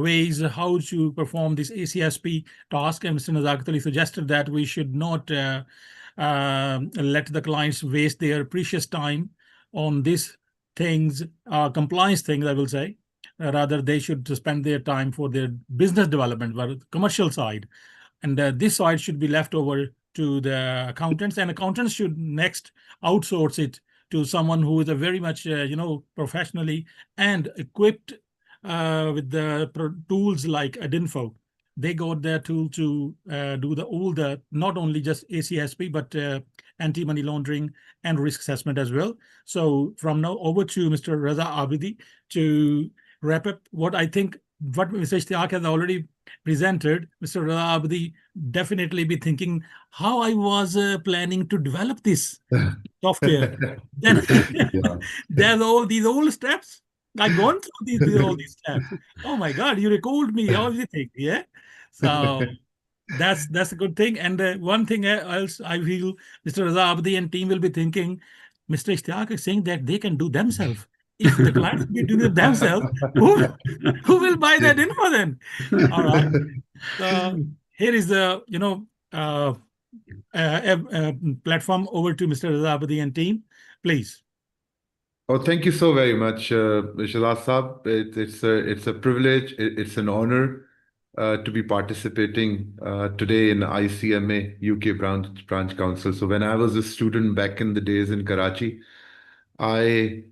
ways how to perform this ACSP task, and Mr. Nazakatali suggested that we should not let the clients waste their precious time on these things, compliance things, I will say. Rather, they should spend their time for their business development, but commercial side. And this side should be left over to the accountants, and accountants should next outsource it to someone who is a very much, professionally and equipped with the tools like Adinfo. They got their tool to do all the, not only just ACSP, but anti-money laundering and risk assessment as well. So from now over to Mr. Raza Abidi to wrap up what I think, what Mr. Ishtiaq has already presented. Mr. Raza Abidi definitely be thinking how I was planning to develop this software. Then there's all these old steps. I've gone through all these steps. Oh my God, you recalled me everything. Yeah. So that's a good thing. And one thing else I feel Mr. Raza Abdi and team will be thinking, Mr. Ishtiaq is saying that they can do themselves. If the clients be doing it themselves, who will buy that info then? All right. So here is the platform over to Mr. Raza Abdi and team, please. Oh, thank you so very much, Shahzad Saab. It's a privilege. It's an honor to be participating today in ICMA UK branch council. So when I was a student back in the days in Karachi, I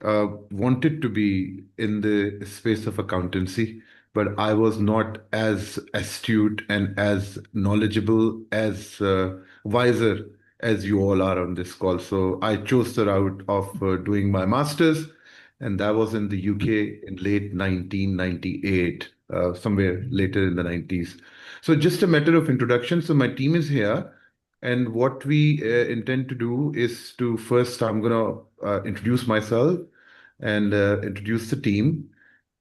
wanted to be in the space of accountancy, but I was not as astute and as knowledgeable, as wiser as you all are on this call. So I chose the route of doing my master's, and that was in the UK in late 1998, somewhere later in the 90s. So just a matter of introduction. So my team is here. And what we intend to do is to first, I'm going to introduce myself and introduce the team.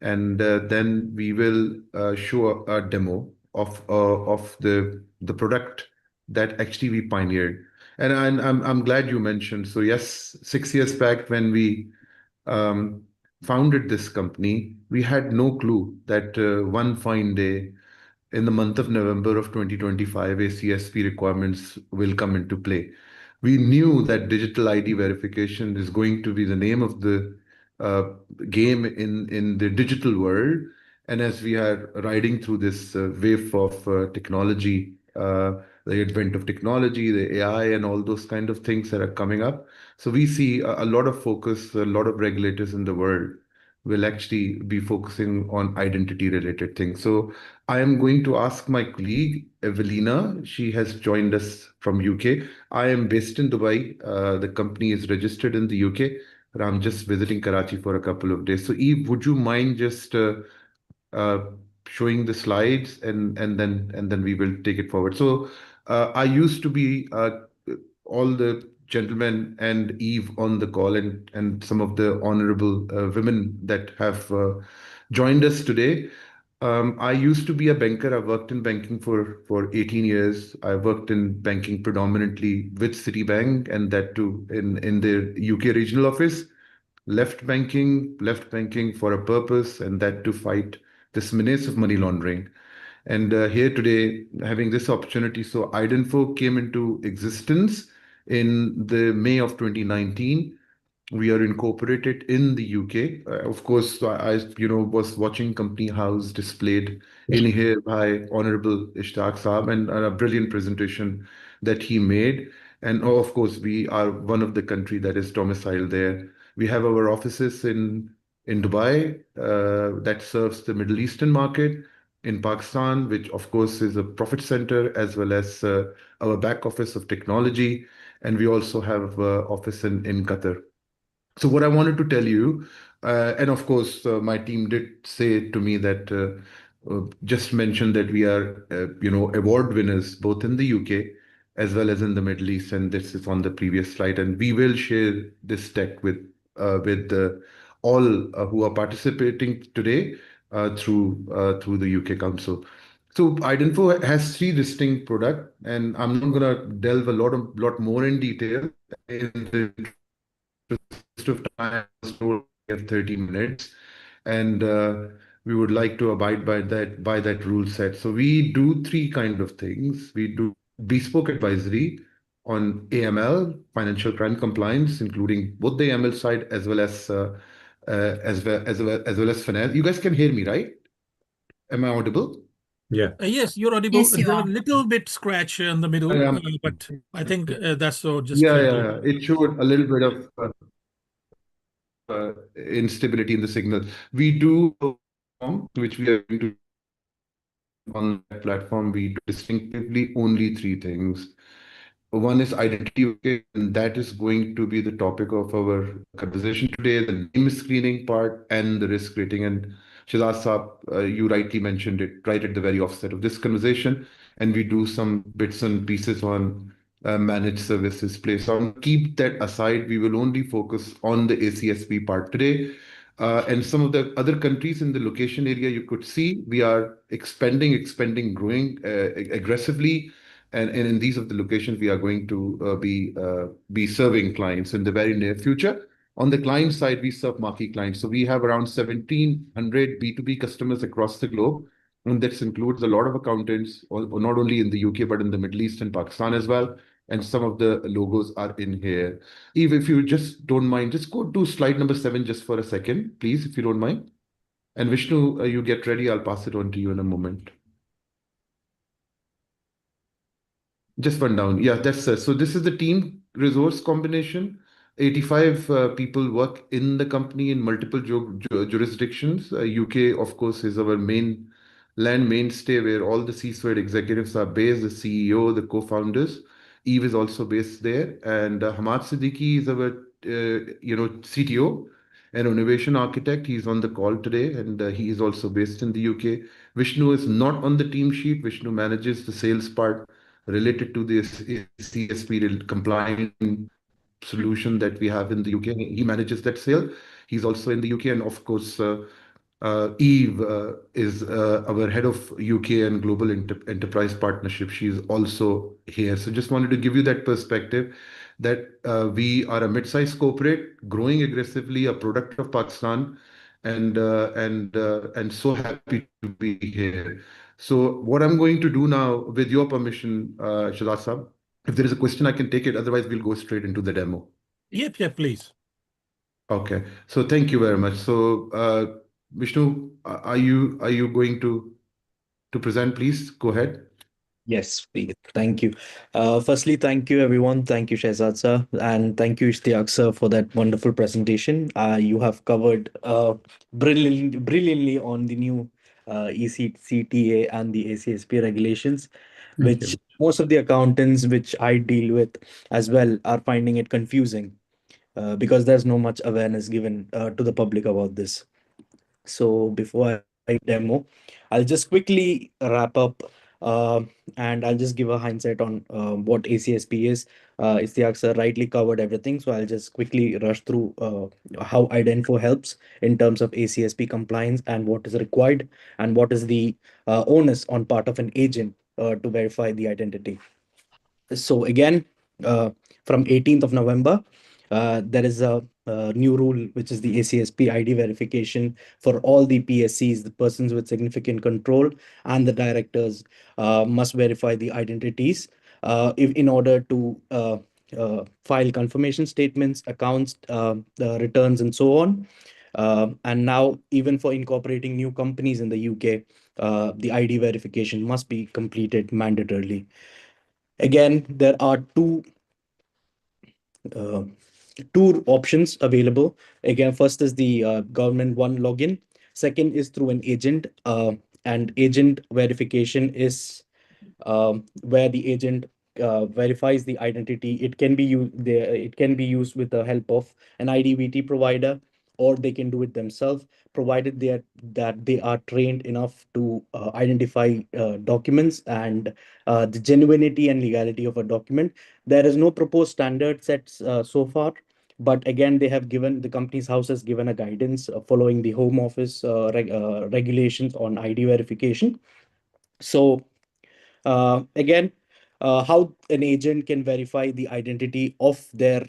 And then we will show a demo of the product that actually we pioneered. And I'm glad you mentioned. So yes, 6 years back when we founded this company, we had no clue that one fine day in the month of November of 2025, ACSP requirements will come into play. We knew that digital ID verification is going to be the name of the uh, game in the digital world. And as we are riding through this wave of technology, the advent of technology, the AI, and all those kind of things that are coming up, so we see a lot of focus, a lot of regulators in the world will actually be focusing on identity related things. So I am going to ask my colleague Evelina. She has joined us from UK. I am based in Dubai. The company is registered in the UK, but I'm just visiting Karachi for a couple of days. So Eve, would you mind just uh, showing the slides, and then we will take it forward. So I used to be all the gentlemen and Eve on the call, and some of the honorable women that have joined us today. I used to be a banker. I worked in banking for 18 years. I worked in banking predominantly with Citibank, and that too in the UK regional office. Left banking for a purpose, and that to fight this menace of money laundering. And here today, having this opportunity, so Idenfo came into existence in the May of 2019. We are incorporated in the UK. Of course, I was watching Company House displayed in here by Honorable Ishtaq Saab, and a brilliant presentation that he made. And of course, we are one of the country that is domiciled there. We have our offices in Dubai that serves the Middle Eastern market, in Pakistan, which of course is a profit center, as well as our back office of technology, and we also have office in Qatar. So what I wanted to tell you, and of course, my team did say to me that just mentioned that we are, award winners both in the UK as well as in the Middle East, and this is on the previous slide. And we will share this tech with all who are participating today through the UK Council. So Idenfo has three distinct products, and I'm not going to delve a lot more in detail in the interest of time. We have 30 minutes, and we would like to abide by that rule set. So we do three kind of things. We do bespoke advisory on AML, financial crime compliance, including both the AML side as well as finance. You guys can hear me, right? Am I audible? Yeah. Yes, you're audible. Yes, you There's a are. little bit scratch in the middle, but I think that's so just Yeah, try to. yeah. It showed a little bit of instability in the signal. We do a form which we are going to on that platform. We do distinctively only three things. One is identity, okay, and that is going to be the topic of our conversation today, the name screening part and the risk rating. And Shahzad Saab, you rightly mentioned it right at the very offset of this conversation. And we do some bits and pieces on managed services play. So I'll keep that aside. We will only focus on the ACSP part today. And some of the other countries in the location area, you could see we are expanding, growing aggressively. And in these of the locations, we are going to be serving clients in the very near future. On the client side, we serve marquee clients. So we have around 1,700 B2B customers across the globe. And this includes a lot of accountants, not only in the UK, but in the Middle East and Pakistan as well. And some of the logos are in here. Eve, if you just don't mind, just go to slide number 7 just for a second, please, if you don't mind. And Vishnu, you get ready. I'll pass it on to you in a moment. Just one down. Yeah, that's so this is the team resource combination. 85 people work in the company in multiple jurisdictions. UK, of course, is our mainstay where all the C-suite executives are based, the CEO, the co-founders. Eve is also based there. And Hamad Siddiqui is our, CTO and innovation architect. He's on the call today, and he is also based in the UK. Vishnu is not on the team sheet. Vishnu manages the sales part related to this CSP compliant solution that we have in the UK. He manages that sale. He's also in the UK, and of course, Eve is our head of UK and global enterprise partnership. She's also here. So just wanted to give you that perspective. that we are a mid-sized corporate, growing aggressively, a product of Pakistan, and so happy to be here. So what I'm going to do now, with your permission, Shahzad Saab, if there is a question, I can take it. Otherwise, we'll go straight into the demo. Yep, please. Okay. So thank you very much. So Vishnu, are you going to present, please? Go ahead. Yes, please. Thank you. Firstly, thank you, everyone. Thank you, Shehzad sir, and thank you, Ishtiaq sir, for that wonderful presentation. You have covered brilliantly on the new ECTA and the ACSP regulations, Thank which you. most of the accountants which I deal with as well are finding it confusing because there's no much awareness given to the public about this. So before I demo, I'll just quickly wrap up uh, and I'll just give a hindsight on what ACSP is. Istiaq sir rightly covered everything, so I'll just quickly rush through how IDENFO helps in terms of ACSP compliance and what is required and what is the onus on part of an agent to verify the identity. So again, from 18th of November, there is a new rule, which is the ACSP ID verification for all the PSCs, the persons with significant control, and the directors must verify the identities if, in order to file confirmation statements, accounts, returns, and so on. And now, even for incorporating new companies in the UK, the ID verification must be completed mandatorily. Again, there are uh, two options available. Again, first is the government one login. Second is through an agent, and agent verification is where the agent verifies the identity. It can be used there. It can be used with the help of an IDVT provider, or they can do it themselves, provided that they are trained enough to identify documents and the genuinity and legality of a document. There is no proposed standard sets so far, but again, the company's house has given a guidance following the Home Office regulations on ID verification. So again, how an agent can verify the identity of their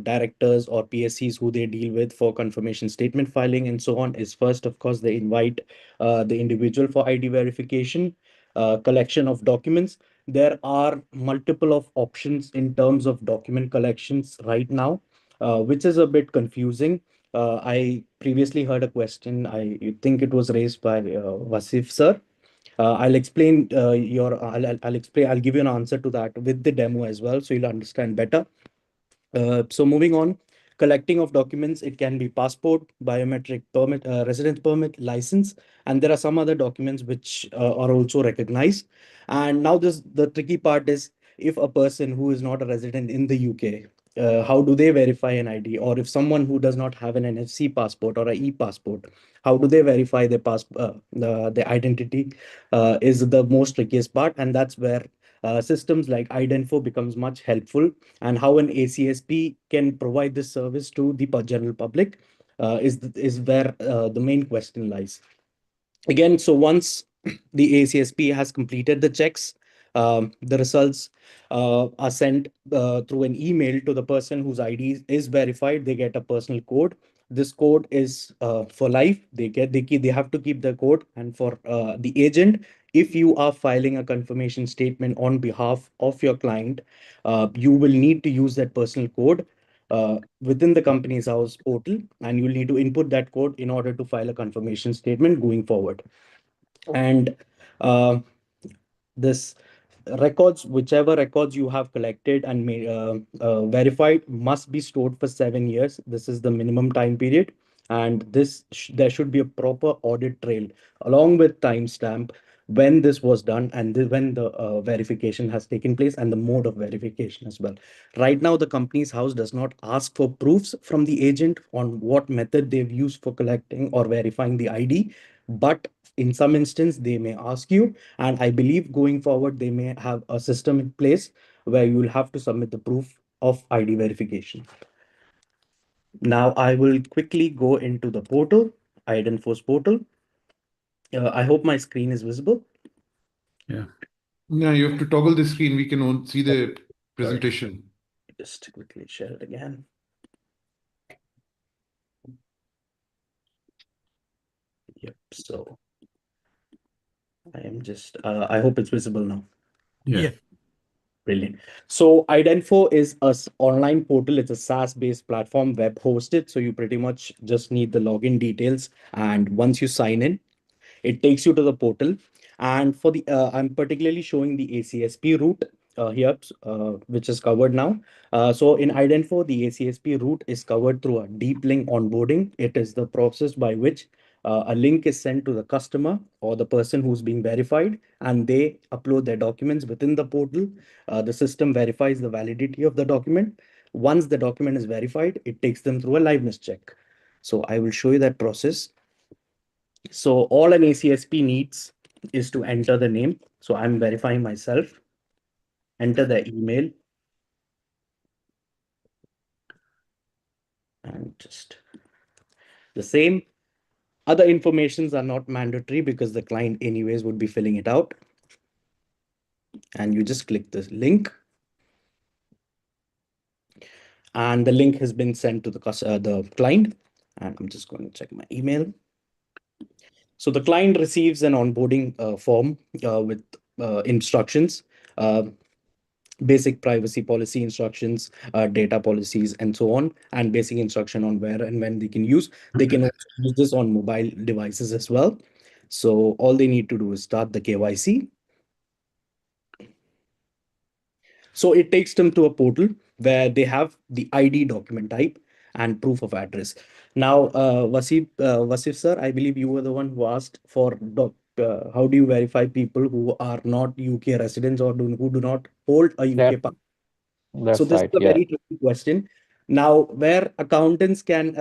directors or PSCs who they deal with for confirmation statement filing and so on is, first, of course, they invite the individual for ID verification, collection of documents. There are multiple of options in terms of document collections right now, which is a bit confusing. I previously heard a question, I think it was raised by Wasif sir. I'll explain I'll explain, I'll give you an answer to that with the demo as well, so you'll understand better. So moving on, collecting of documents, it can be passport, biometric permit, residence permit, license, and there are some other documents which are also recognized. And now the tricky part is, if a person who is not a resident in the UK, how do they verify an ID? Or if someone who does not have an NFC passport or a e-passport, how do they verify their identity? Is the most trickiest part, and that's where systems like IDENFO becomes much helpful, and how an ACSP can provide this service to the general public is where the main question lies. Again, so once the ACSP has completed the checks, the results are sent through an email to the person whose ID is verified. They get a personal code. This code is for life. They have to keep the code. And for the agent, if you are filing a confirmation statement on behalf of your client, you will need to use that personal code within the company's house portal, and you'll need to input that code in order to file a confirmation statement going forward. And uh, this records, whichever records you have collected and verified, must be stored for 7 years. This is the minimum time period, and there should be a proper audit trail along with timestamp when this was done and when the verification has taken place and the mode of verification as well. Right now, the company's house does not ask for proofs from the agent on what method they've used for collecting or verifying the ID, but in some instance they may ask you, and I believe going forward they may have a system in place where you will have to submit the proof of ID verification. Now I will quickly go into the portal, IDENFO's portal. I hope my screen is visible. Yeah. Yeah, you have to toggle the screen. We can see the presentation. just quickly share it again. Yep. So I am just, I hope it's visible now. Yeah. Brilliant. So Idenfo is a online portal. It's a SaaS-based platform, web hosted. So you pretty much just need the login details. And once you sign in, it takes you to the portal. And for the, I'm particularly showing the ACSP route here, which is covered now. So in Idenfo, the ACSP route is covered through a deep link onboarding. It is the process by which a link is sent to the customer or the person who's being verified, and they upload their documents within the portal. The system verifies the validity of the document. Once the document is verified, it takes them through a liveness check. So I will show you that process. So all an ACSP needs is to enter the name. So I'm verifying myself, enter the email, and just the same. Other informations are not mandatory because the client anyways would be filling it out. And you just click this link. And the link has been sent to the client. And I'm just going to check my email. So the client receives an onboarding form with instructions, basic privacy policy instructions, data policies, and so on, and basic instruction on where and when they can use. They can also use this on mobile devices as well. So all they need to do is start the KYC. So it takes them to a portal where they have the ID document type and proof of address. Now, Wasif sir, I believe you were the one who asked for how do you verify people who are not UK residents or who do not hold a UK passport? So That's this is right. a Yeah. very tricky question. Now, where accountants can,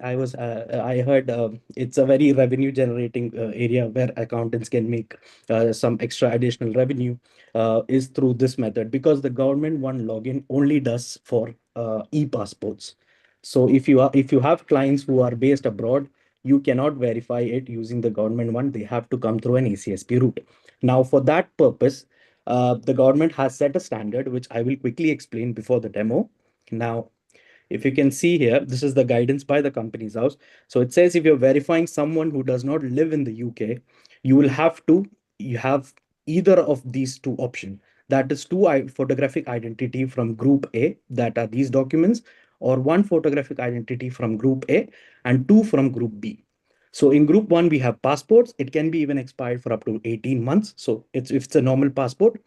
I heard it's a very revenue generating area where accountants can make some extra additional revenue is through this method, because the government one login only does for e-passports. So if you have clients who are based abroad, you cannot verify it using the government one. They have to come through an ACSP route. Now, for that purpose, the government has set a standard, which I will quickly explain before the demo. Now, if you can see here, this is the guidance by the Companies House. So it says if you're verifying someone who does not live in the UK, you will you have either of these two options. That is two photographic identity from Group A, that are these documents, or one photographic identity from Group A and two from Group B. So in Group 1, we have passports. It can be even expired for up to 18 months. So if it's a normal passport,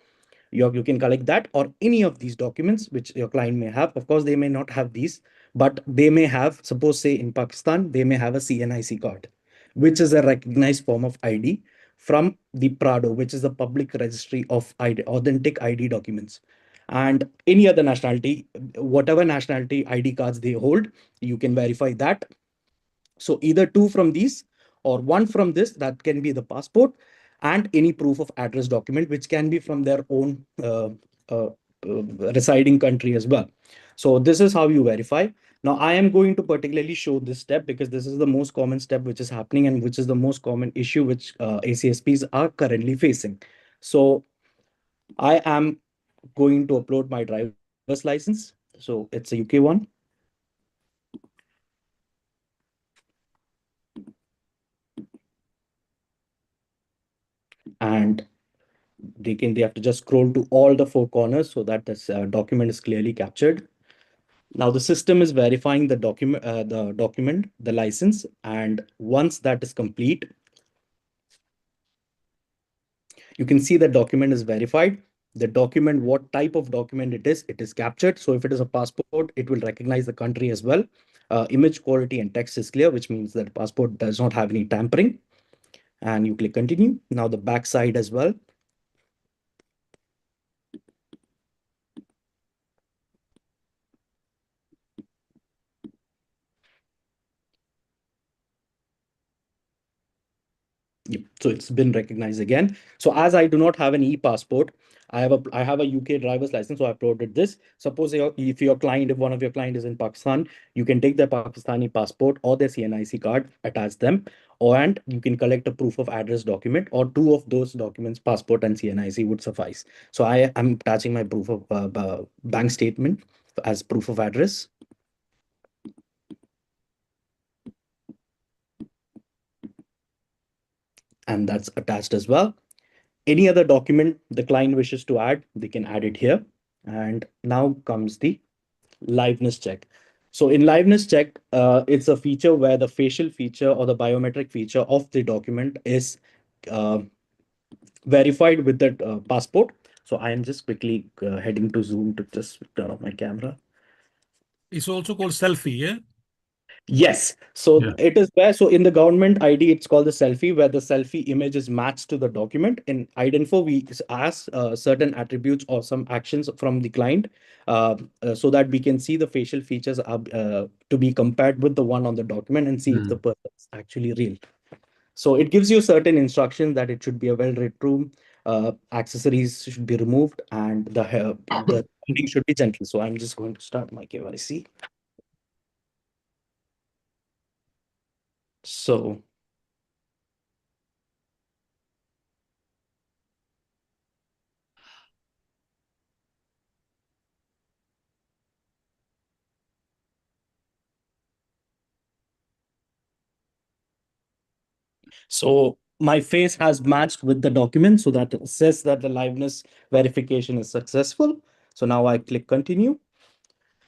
you can collect that, or any of these documents which your client may have. Of course, they may not have these, but they may have, suppose say in Pakistan, they may have a CNIC card, which is a recognized form of ID from the Prado, which is the public registry of ID, authentic ID documents. And any other nationality, whatever nationality ID cards they hold, you can verify that. So either two from these or one from this, that can be the passport, and any proof of address document, which can be from their own uh, residing country as well. So this is how you verify. Now, I am going to particularly show this step because this is the most common step which is happening and which is the most common issue which ACSPs are currently facing. So I am going to upload my driver's license. So it's a UK one. And they have to just scroll to all the four corners so that this document is clearly captured. Now the system is verifying the document, the license, and once that is complete, you can see the document is verified. The document, what type of document it is captured. So if it is a passport, it will recognize the country as well. Image quality and text is clear, which means that the passport does not have any tampering. And you click continue. Now the back side as well. Yep. So it's been recognized again. So as I do not have an e-passport, I have a UK driver's license, so I uploaded this. Suppose if one of your client is in Pakistan, you can take their Pakistani passport or their CNIC card, attach them, and you can collect a proof of address document, or two of those documents, passport and CNIC, would suffice. So I am attaching my proof of bank statement as proof of address. And that's attached as well. Any other document the client wishes to add, they can add it here. And now comes the liveness check. So in liveness check, it's a feature where the facial feature or the biometric feature of the document is verified with the passport. So I am just quickly heading to Zoom to just turn off my camera. It's also called selfie, yeah? Yes. So Yeah. it is where, so in the government ID, it's called the selfie, where the selfie image is matched to the document. In IDENFO, we ask certain attributes or some actions from the client so that we can see the facial features are, to be compared with the one on the document and see if the person is actually real. So it gives you certain instructions that it should be a well-lit room, accessories should be removed, and the ending should be gentle. So I'm just going to start my KYC. So So my face has matched with the document, so that says that the liveness verification is successful. So now I click continue.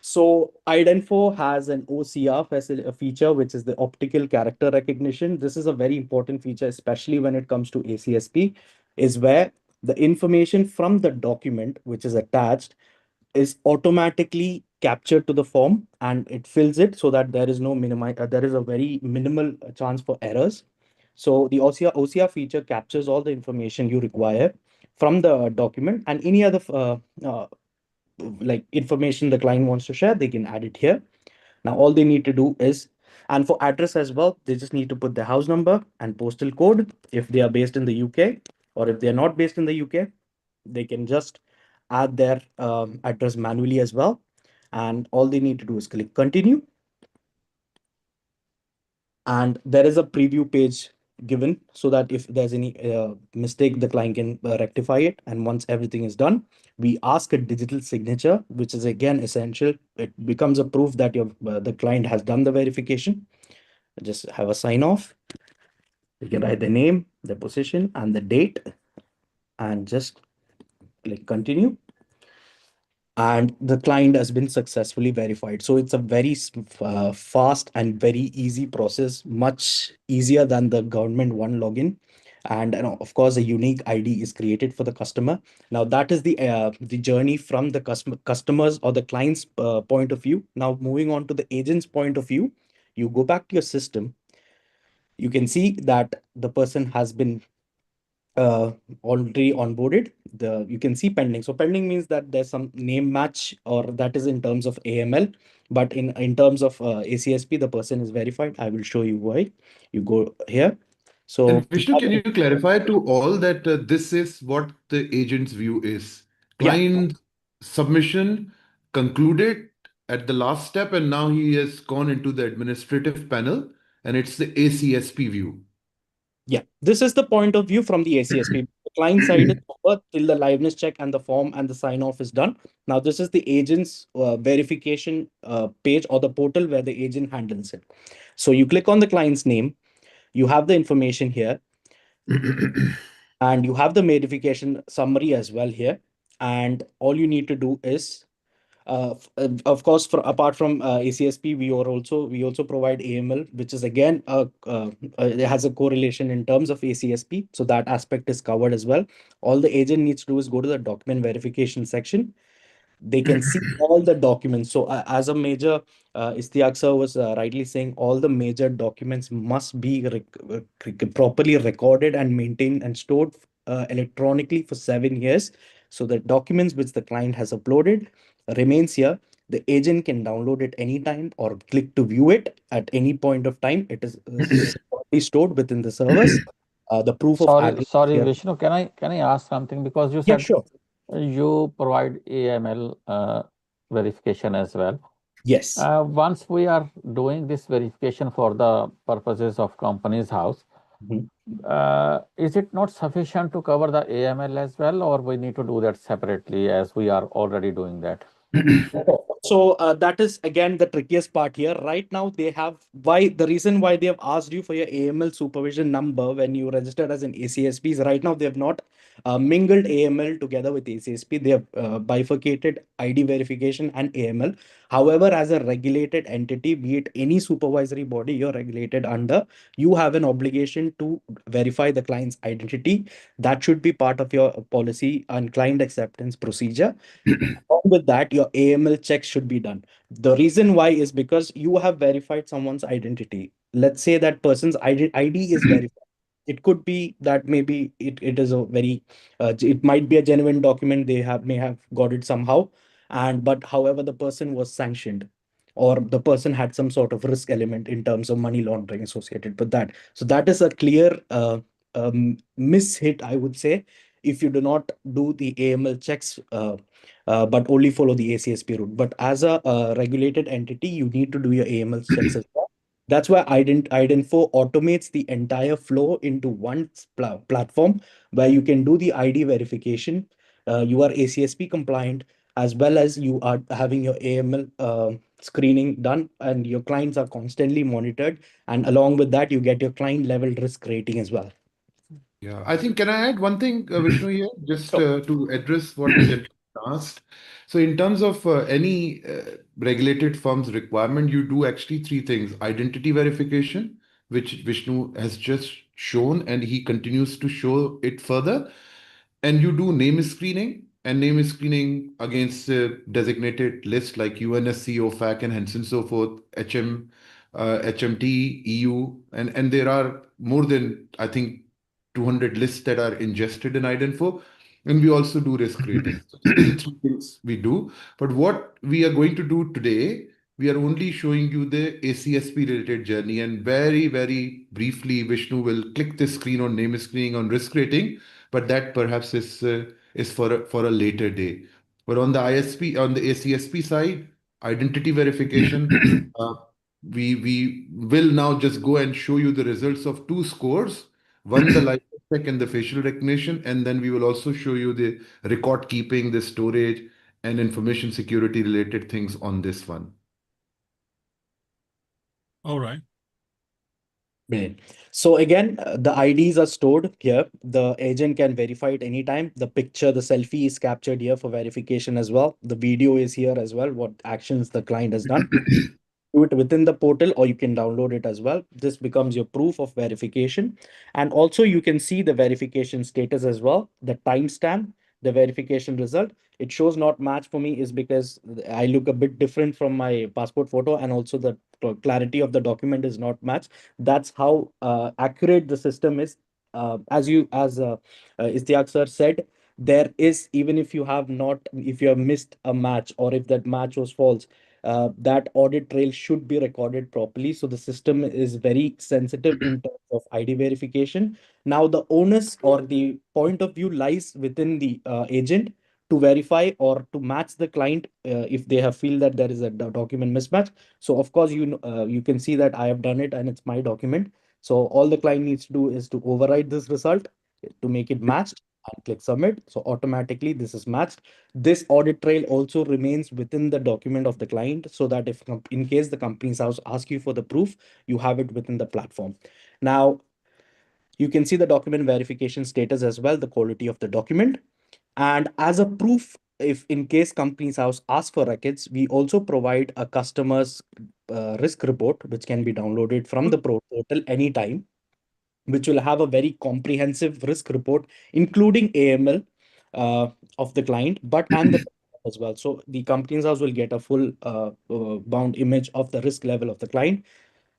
So IDENFO has an OCR feature, which is the optical character recognition. This is a very important feature, especially when it comes to ACSP, is where the information from the document, which is attached, is automatically captured to the form and it fills it so that there is no there is a very minimal chance for errors. So the OCR feature captures all the information you require from the document, and any other like information the client wants to share, they can add it here. Now all they need to do is, and for address as well, they just need to put the house number and postal code if they are based in the UK, or if they are not based in the UK, they can just add their address manually as well. And all they need to do is click continue. And there is a preview page given so that if there's any mistake, the client can rectify it. And once everything is done, we ask a digital signature, which is again essential. It becomes a proof that your the client has done the verification. Just have a sign off. You can write the name, the position, and the date, and just click continue. And the client has been successfully verified. So it's a very fast and very easy process, much easier than the government one login. And of course, a unique ID is created for the customer. Now that is the journey from the customers or the client's point of view. Now moving on to the agent's point of view, you go back to your system. You can see that the person has been already onboarded. You can see pending. So pending means that there's some name match, or that is in terms of AML. But in terms of ACSP, the person is verified. I will show you why. You go here. So And Vishnu, can you clarify to all that this is what the agent's view is? Yeah. Client submission concluded at the last step, and now he has gone into the administrative panel, and it's the ACSP view. Yeah, this is the point of view from the ACSP. The client side is over till the liveness check and the form and the sign off is done. Now, this is the agent's verification page or the portal where the agent handles it. So you click on the client's name, you have the information here, and you have the verification summary as well here. And all you need to do is of course, apart from ACSP, we also provide AML, which is again it has a correlation in terms of ACSP, so that aspect is covered as well. All the agent needs to do is go to the document verification section. They can see all the documents. So as a major, Istiaq sir was rightly saying, all the major documents must be properly recorded and maintained and stored electronically for 7 years. So the documents which the client has uploaded remains here. The agent can download it anytime or click to view it at any point of time. It is securely stored within the servers. The proof of address Sorry, here. Vishnu, can I ask something? Because you Yeah, said sure. you provide AML verification as well. Yes. Once we are doing this verification for the purposes of company's house, is it not sufficient to cover the AML as well, or we need to do that separately as we are already doing that? So that is again the trickiest part here. Right now, they have the reason why they have asked you for your AML supervision number when you registered as an ACSP is right now they have not mingled AML together with ACSP. They have bifurcated ID verification and AML. However, as a regulated entity, be it any supervisory body you're regulated under, you have an obligation to verify the client's identity. That should be part of your policy and client acceptance procedure. Along with that, your AML checks should be done. The reason why is because you have verified someone's identity. Let's say that person's ID is verified. It could be that maybe it is a very it might be a genuine document. They may have got it somehow, and but however the person was sanctioned, or the person had some sort of risk element in terms of money laundering associated with that. So that is a clear mishit, I would say, if you do not do the AML checks, but only follow the ACSP route. But as a regulated entity, you need to do your AML checks as well. That's why Idinfo automates the entire flow into one platform where you can do the ID verification. You are ACSP compliant, as well as you are having your AML screening done, and your clients are constantly monitored. And along with that, you get your client level risk rating as well. Yeah, I think, can I add one thing, Vishnu, here, just Sure. to address what the gentleman asked? So, in terms of any regulated firm's requirement, you do actually three things: identity verification, which Vishnu has just shown, and he continues to show it further. And you do name screening, and name screening against designated lists like UNSC, OFAC, and hence and so forth, HMT, EU, and there are more than, I think, 200 lists that are ingested in Idinfo. And we also do risk rating. So these are the three things we do. But what we are going to do today, we are only showing you the ACSP related journey. And very, very briefly, Vishnu will click the screen on name screening on risk rating, but that perhaps is for a later day. But on the ISP, on the ACSP side, identity verification, we will now just go and show you the results of two scores, one the live check and the facial recognition, and then we will also show you the record keeping, the storage, and information security related things on this one. All right. Brilliant. So again, the IDs are stored here. The agent can verify it anytime. The picture, the selfie is captured here for verification as well. The video is here as well, what actions the client has done. Do it within the portal, or you can download it as well. This becomes your proof of verification. And also you can see the verification status as well, the timestamp, the verification result. It shows not match for me is because I look a bit different from my passport photo, and also the clarity of the document is not matched. That's how accurate the system is. As Istiaq sir said, there is, even if you have not, if you have missed a match, or if that match was false, that audit trail should be recorded properly. So the system is very sensitive in terms of ID verification. Now the onus or the point of view lies within the agent to verify or to match the client if they have feel that there is a document mismatch. So of course, you can see that I have done it and it's my document. So all the client needs to do is to override this result to make it matched and click submit. So automatically this is matched. This audit trail also remains within the document of the client, so that if in case the company's house asks you for the proof, you have it within the platform. Now you can see the document verification status as well, the quality of the document. And as a proof, if in case company's house asks for records, we also provide a customer's risk report, which can be downloaded from the portal anytime, which will have a very comprehensive risk report, including AML of the client, but and the as well. So the company's house will get a full bound image of the risk level of the client.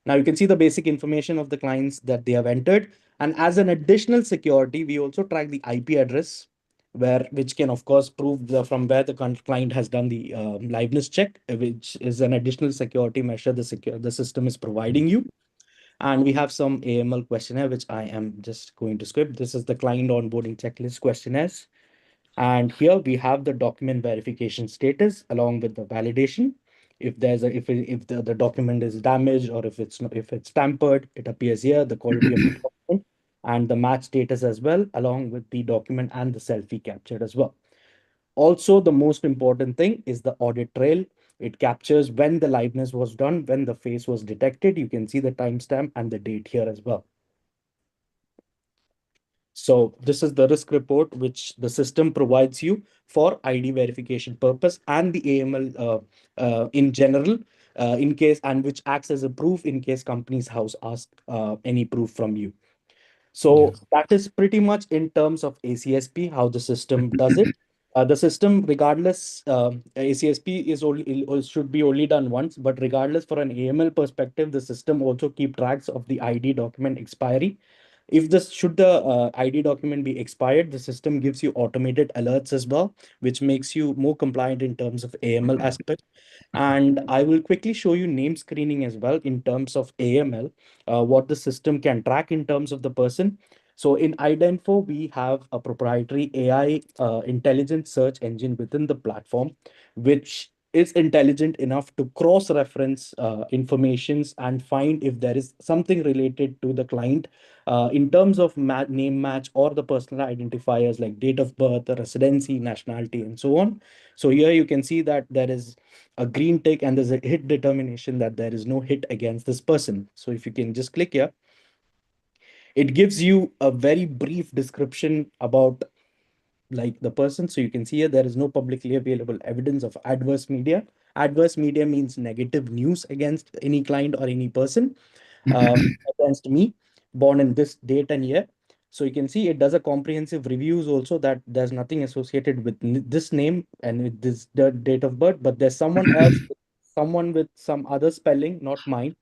Now you can see the basic information of the clients that they have entered. And as an additional security, we also track the IP address, which can of course prove from where the client has done the liveness check, which is an additional security measure the system is providing you. And we have some AML questionnaire, which I am just going to script. This is the client onboarding checklist questionnaires. And here we have the document verification status along with the validation. If there's if the document is damaged, or if it's tampered, it appears here, the quality of the document and the match status as well, along with the document and the selfie captured as well. Also, the most important thing is the audit trail, It captures when the liveness was done, when the face was detected. You can see the timestamp and the date here as well. So this is the risk report which the system provides you for ID verification purpose and the AML in general, in case, and which acts as a proof in case company's house ask any proof from you. So that is pretty much in terms of ACSP, how the system does it. The system, regardless, ACSP is only should be only done once, but regardless, for an AML perspective, the system also keep tracks of the ID document expiry. If this should the ID document be expired, the system gives you automated alerts as well, which makes you more compliant in terms of AML aspect. And I will quickly show you name screening as well in terms of AML, what the system can track in terms of the person. So in Idenfo, we have a proprietary AI intelligent search engine within the platform, which is intelligent enough to cross-reference informations and find if there is something related to the client in terms of name match or the personal identifiers like date of birth, residency, nationality, and so on. So here you can see that there is a green tick and there's a hit determination that there is no hit against this person. So if you can just click here, it gives you a very brief description about like the person. So you can see here there is no publicly available evidence of adverse media. Adverse media means negative news against any client or any person against me, born in this date and year. So you can see it does a comprehensive reviews also that there's nothing associated with this name and with this date of birth, but there's someone else, someone with some other spelling, not mine,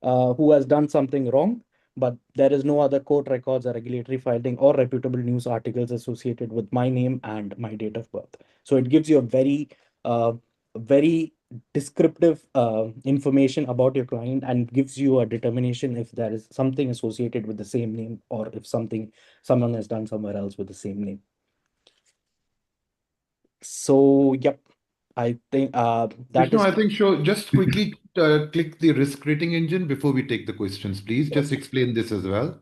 who has done something wrong, but there is no other court records or regulatory filing or reputable news articles associated with my name and my date of birth. So it gives you a very descriptive information about your client and gives you a determination if there is something associated with the same name or if someone has done somewhere else with the same name. So yep, I think that Vishnu, is. I think just quickly click the risk rating engine before we take the questions, please. Just explain this as well.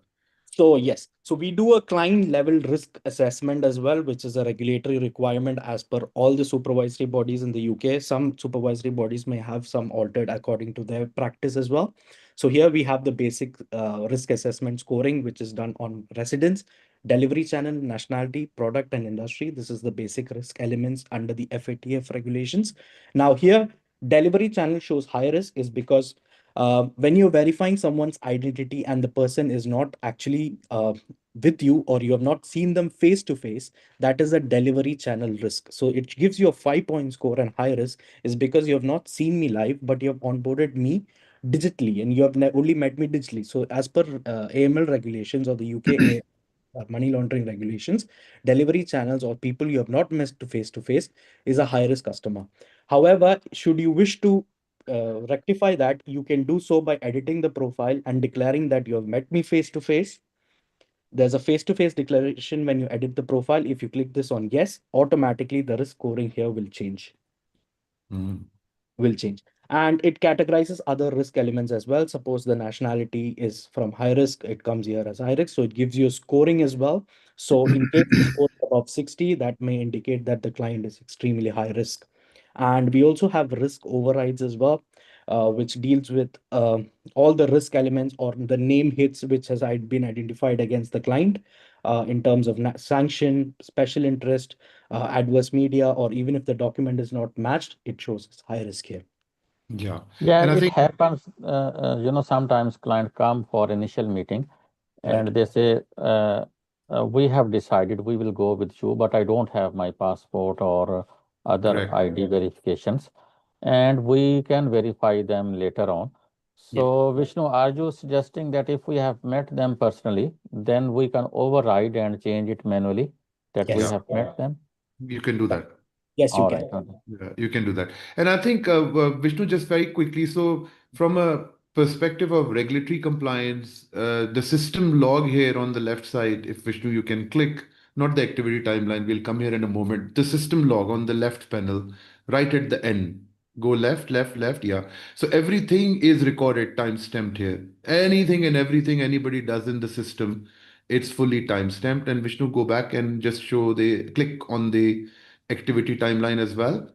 So yes, so we do a client level risk assessment as well, which is a regulatory requirement as per all the supervisory bodies in the UK. Some supervisory bodies may have some altered according to their practice as well. So here we have the basic risk assessment scoring, which is done on residence, delivery channel, nationality, product, and industry. This is the basic risk elements under the FATF regulations. Now here, delivery channel shows high risk is because when you're verifying someone's identity and the person is not actually with you or you have not seen them face to face, that is a delivery channel risk. So it gives you a 5-point score, and high risk is because you have not seen me live, but you have onboarded me digitally and you have only met me digitally. So as per AML regulations or the UK money laundering regulations, delivery channels or people you have not met to face is a high risk customer. However, should you wish to rectify that, you can do so by editing the profile and declaring that you have met me face to face. There's a face to face declaration when you edit the profile. If you click this on yes, automatically the risk scoring here will change. Will change. And it categorizes other risk elements as well. Suppose the nationality is from high risk, it comes here as high risk. So it gives you a scoring as well. So in case the score is above 60, that may indicate that the client is extremely high risk. And we also have risk overrides as well, which deals with all the risk elements or the name hits which has been identified against the client in terms of sanction, special interest, adverse media, or even if the document is not matched, it shows it's high risk here. Yeah. Yeah, And I it think, happens, sometimes client come for initial meeting and they say, we have decided we will go with you, but I don't have my passport or other correct. ID verifications, and we can verify them later on. So, Vishnu, are you suggesting that if we have met them personally, then we can override and change it manually that we Yes. have met them? You can do that. Yes, you All can. right. Okay. Yeah, you can do that. And I think, Vishnu, just very quickly, so from a perspective of regulatory compliance, the system log here on the left side, if Vishnu, you can click, not the activity timeline, we'll come here in a moment. The system log on the left panel, right at the end. Go left, left, left. Yeah. So everything is recorded, time-stamped here. Anything and everything anybody does in the system, it's fully time-stamped. And Vishnu, go back and just click on the activity timeline as well.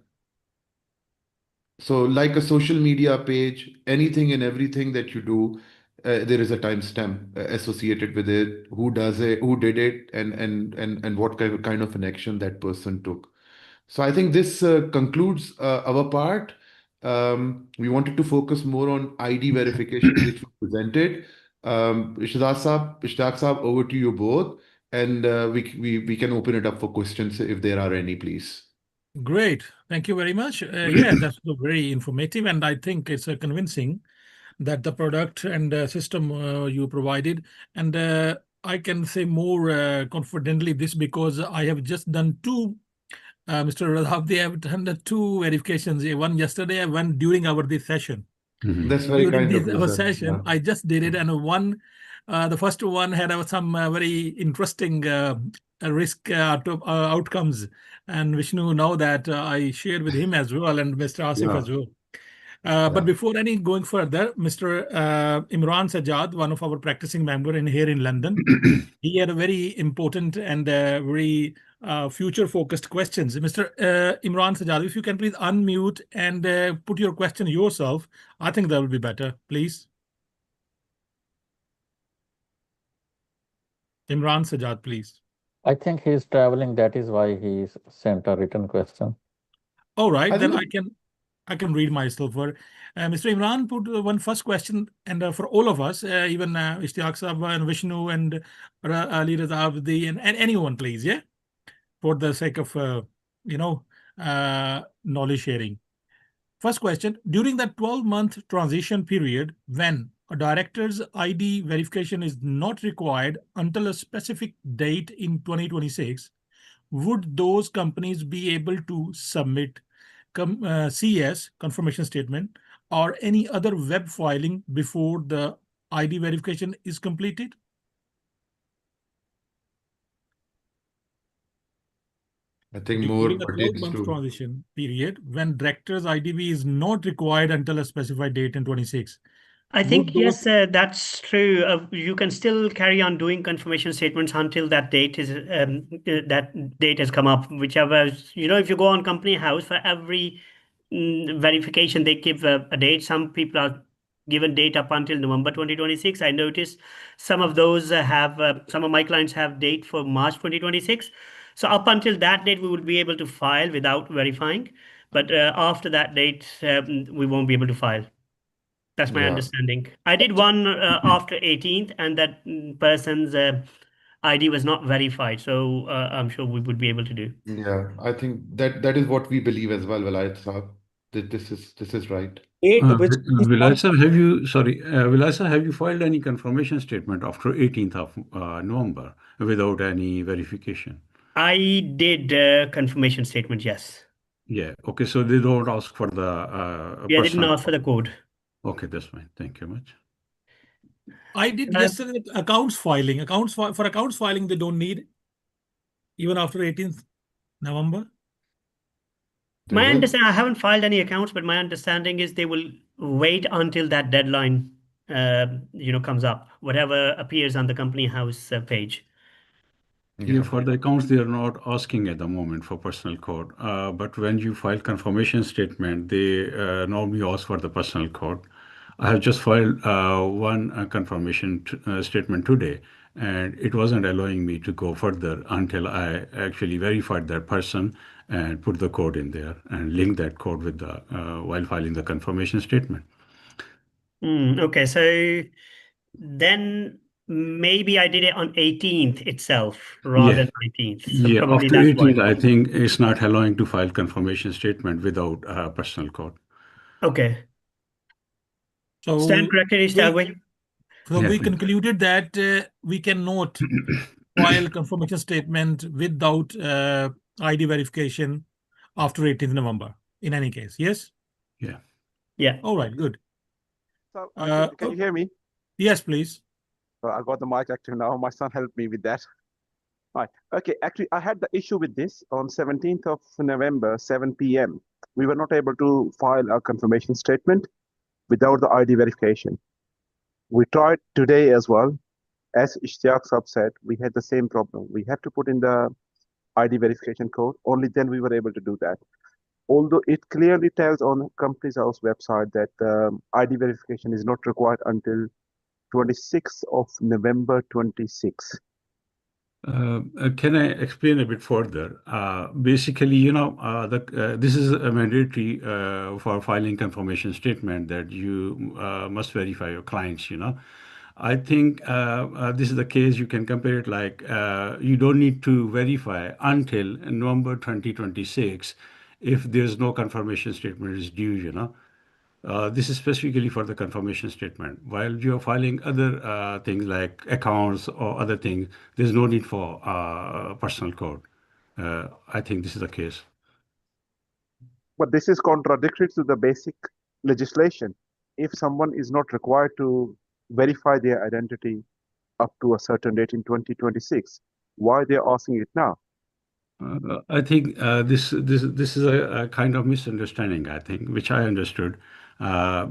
So, like a social media page, anything and everything that you do, there is a timestamp associated with it. Who does it? Who did it? And what kind of an action that person took. So I think this concludes our part. We wanted to focus more on ID verification, which we presented. Ishtaq Saab, over to you both, and we can open it up for questions if there are any, please. Great. Thank you very much. Yeah, that's very informative, and I think it's convincing that the product and system you provided. And I can say more confidently this because I have just done two. Mr. Radhav, they have done the two verifications. One yesterday and one during this session. That's very During kind of this you, our sir. session, I just did it, and the first one had some very interesting risk outcomes. And Vishnu know that I shared with him as well, and Mr. Asif Yeah. as well. Yeah. But before any going further, Mr. Imran Sajjad, one of our practicing member here in London, he had a very important and very future-focused questions. Mr. Imran Sajjad, if you can please unmute and put your question yourself, I think that will be better, please. Imran Sajjad, please. I think he's traveling. That is why he sent a written question. All right, I then think I can read myself. For Mr. Imran put one first question, and for all of us, even Ishtiyaq Saab and Vishnu and Ali Raza Abdi and anyone, please, yeah, for the sake of knowledge sharing. First question: during that 12-month transition period, when a director's ID verification is not required until a specific date in 2026, would those companies be able to submit CS, confirmation statement, or any other web filing before the ID verification is completed? I think more During the pertains 12-month to transition period, when director's IDV is not required until a specified date in 26, I would think, those yes, that's true. You can still carry on doing confirmation statements until that date has come up. Whichever, if you go on Company House, for every verification, they give a date. Some people are given date up until November 2026. I noticed some of those some of my clients have date for March 2026. So up until that date, we would be able to file without verifying. But after that date, we won't be able to file. That's my yeah. understanding. I did one after 18th, and that person's ID was not verified. So I'm sure we would be able to do. Yeah, I think that is what we believe as well, Velayat Saab, that this is right. Date which is Vilayat not sir, Vilayat sir, have you filed any confirmation statement after 18th of November without any verification? I did confirmation statement, yes. Yeah. Okay. So they don't ask for the Yeah, they didn't personal. ask for the code. Okay, that's fine. Thank you much. I did yesterday accounts filing. For accounts filing, they don't need even after 18th November. They My will. understanding, I haven't filed any accounts, but my understanding is they will wait until that deadline, comes up, whatever appears on the Company House page. Yeah, for the accounts, they are not asking at the moment for personal code. But when you file confirmation statement, they normally ask for the personal code. I have just filed one confirmation statement today, and it wasn't allowing me to go further until I actually verified that person and put the code in there and link that code with the while filing the confirmation statement. Okay, so then maybe I did it on 18th itself rather than 19th. So Yeah, probably after that's why. 18th, I think it's not allowing to file confirmation statement without personal code. Okay. So Stand corrected, Ishtaq. So Yeah, we thank you. concluded that we cannot file confirmation statement without ID verification after 18th November in any case. Yes? Yeah. Yeah. All right, good. So can you hear me? Yes, please. I got the mic active now. My son helped me with that. Right. Okay. Actually, I had the issue with this on 17th of November, 7 p.m. We were not able to file a confirmation statement without the ID verification. We tried today as well. As Ishtiyaq Sab said, we had the same problem. We had to put in the ID verification code. Only then we were able to do that. although it clearly tells on Companies House website that ID verification is not required until 26th of November 26. Can I explain a bit further? Basically, this is a mandatory for filing confirmation statement that you must verify your clients. I think this is the case. You can compare it like you don't need to verify until November 2026 if there's no confirmation statement is due. This is specifically for the confirmation statement. While you are filing other things like accounts or other things, there's no need for personal code. I think this is the case. But this is contradictory to the basic legislation. If someone is not required to verify their identity up to a certain date in 2026, why they're asking it now? I think this is a kind of misunderstanding, I think, which I understood.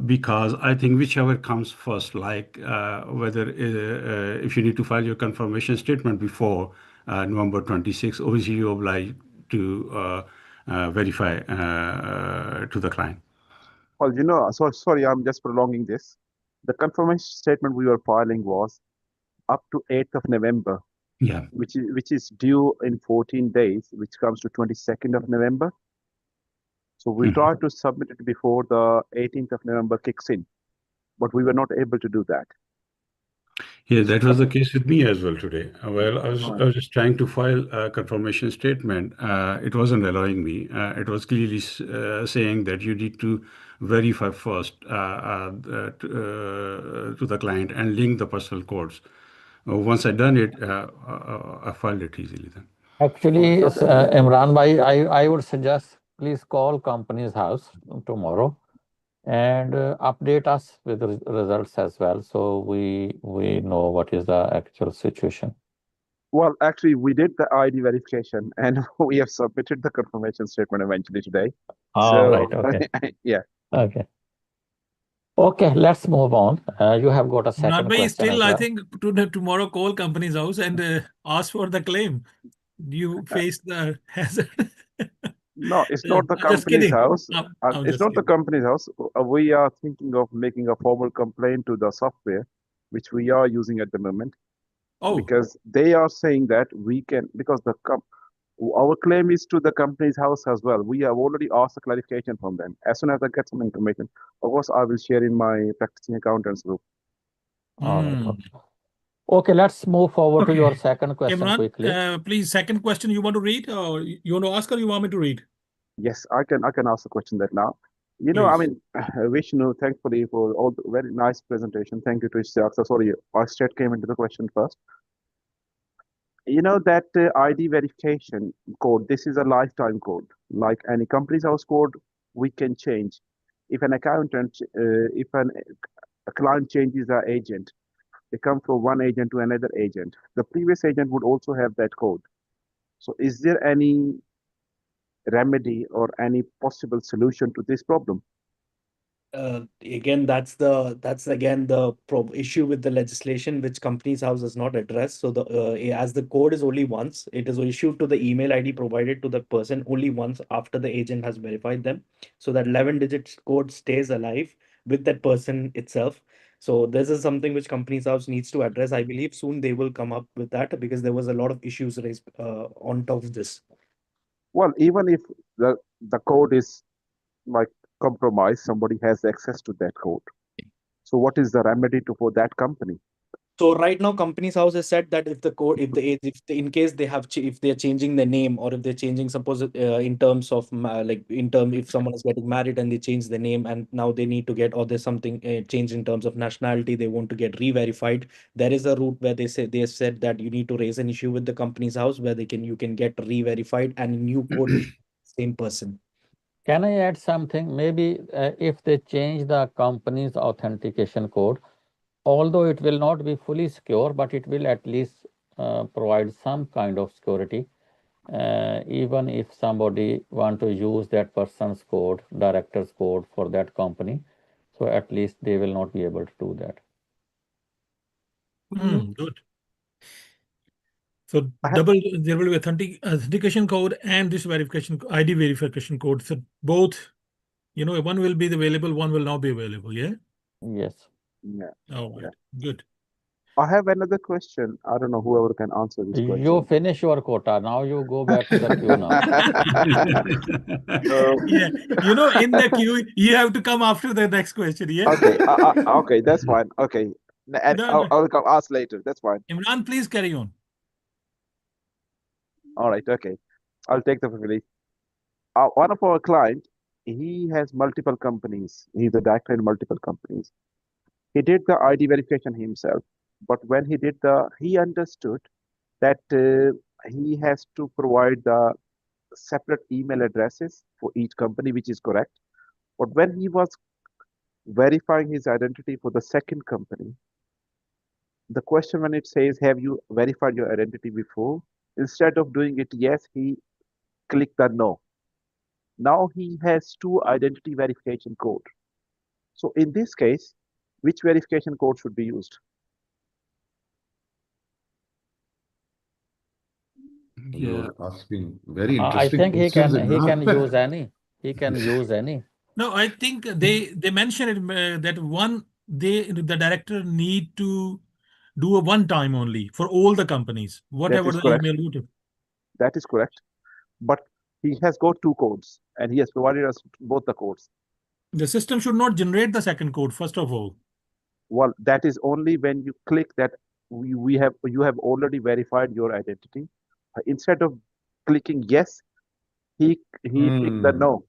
Because I think whichever comes first, like whether if you need to file your confirmation statement before November 26, obviously you're obliged to verify to the client. Well, so sorry, I'm just prolonging this. The confirmation statement we were filing was up to 8th of November, Yeah. which is due in 14 days, which comes to 22nd of November. So we tried to submit it before the 18th of November kicks in, but we were not able to do that. Yeah, that was the case with me as well today. Well, I was just trying to file a confirmation statement. It wasn't allowing me. It was clearly saying that you need to verify first to the client and link the personal codes. Once I done it, I filed it easily then. Actually, Imran bhai, I would suggest please call Companies House tomorrow and update us with the results as well, so we know what is the actual situation. Well, actually, we did the ID verification and we have submitted the confirmation statement eventually today. Oh, right. Okay. Yeah. Okay. Okay, let's move on. You have got a second Bhai, question still, as I well. think tomorrow call Companies House and ask for the claim. You face the hazard. No, it's not the I'm just Companies kidding. House. I'm It's just not the kidding. Companies House. We are thinking of making a formal complaint to the software, which we are using at the moment, Oh, because they are saying that we can, because our claim is to the Companies House as well. We have already asked a clarification from them. As soon as I get some information, of course, I will share in my practicing accountants group. All right. Okay. Okay, let's move forward to your Okay. second question Imran, quickly. please, second question you want to read, or you want to ask, or you want me to read? Yes, I can ask the question that now. I Please. mean, Vishnu, thankfully for all the very nice presentation. Thank you to Ishtiaq. So sorry, I straight came into the question first. That ID verification code, this is a lifetime code. Like any Companies House code, we can change. If an accountant, if a client changes their agent, they come from one agent to another agent. The previous agent would also have that code. So is there any remedy or any possible solution to this problem? Again, that's again the issue with the legislation which Companies House has not addressed. So as the code is only once, it is issued to the email ID provided to the person only once after the agent has verified them. So that 11-digit code stays alive with that person itself. So this is something which Companies House needs to address. I believe soon they will come up with that, because there was a lot of issues raised on top of this. Well, even if the code is like compromised, somebody has access to that code. So what is the remedy for that company? So right now, Companies House has said that in case they have, if they're changing the name, or if they're changing, suppose in terms of if someone is getting married and they change the name, and now they need to get, or there's something changed in terms of nationality, they want to get re-verified. There is a route where they said that you need to raise an issue with the Companies House where you can get re-verified and a new code issued to the same person. Can I add something? Maybe if they change the company's authentication code, although it will not be fully secure, but it will at least provide some kind of security. Even if somebody want to use that person's code, director's code for that company, so at least they will not be able to do that. Good. So there will be authentication code and this ID verification code. So both, one will be available, one will not be available. Yeah. Yes. Yeah. All right. Good. I have another question. I don't know whoever can answer this question. You finish your quota. Now you go back to the queue now. Yeah. In the queue, you have to come after the next question. Yeah. Okay. Okay, that's fine. Okay. And No. I'll come ask later. That's fine. Imran, please carry on. All right. Okay. I'll take the privilege. One of our client, he has multiple companies. He's a director in multiple companies. He did the ID verification himself, but when he understood that he has to provide the separate email addresses for each company, which is correct. But when he was verifying his identity for the second company, the question when it says, have you verified your identity before? Instead of doing it, yes, he clicked the no. Now he has two identity verification code. So in this case, which verification code should be used? You're asking very I interesting think questions, he can Imran. use any. He can use any. No, I think they mentioned it, that the director need to do a one time only for all the companies, That whatever is the correct. email would. That is correct. But he has got two codes and he has provided us both the codes. The system should not generate the second code, first of all. Well, that is only when you click that you have already verified your identity. Instead of clicking yes, he picked the no.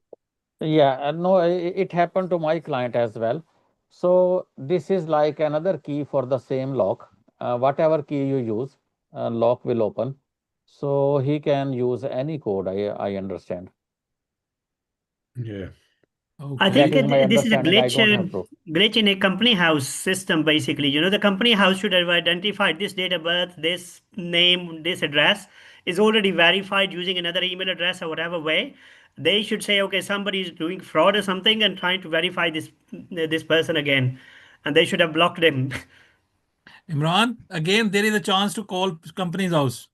Yeah, no, it happened to my client as well. So this is like another key for the same lock. Whatever key you use, lock will open. So he can use any code, I understand. Yeah. I Okay. think this is a understanding. I don't have proof. glitch in a company house system, basically. The company house should have identified this date of birth, this name, this address is already verified using another email address or whatever way. They should say, okay, somebody is doing fraud or something and trying to verify this person again. And they should have blocked them. Imran, again, there is a chance to call company's house.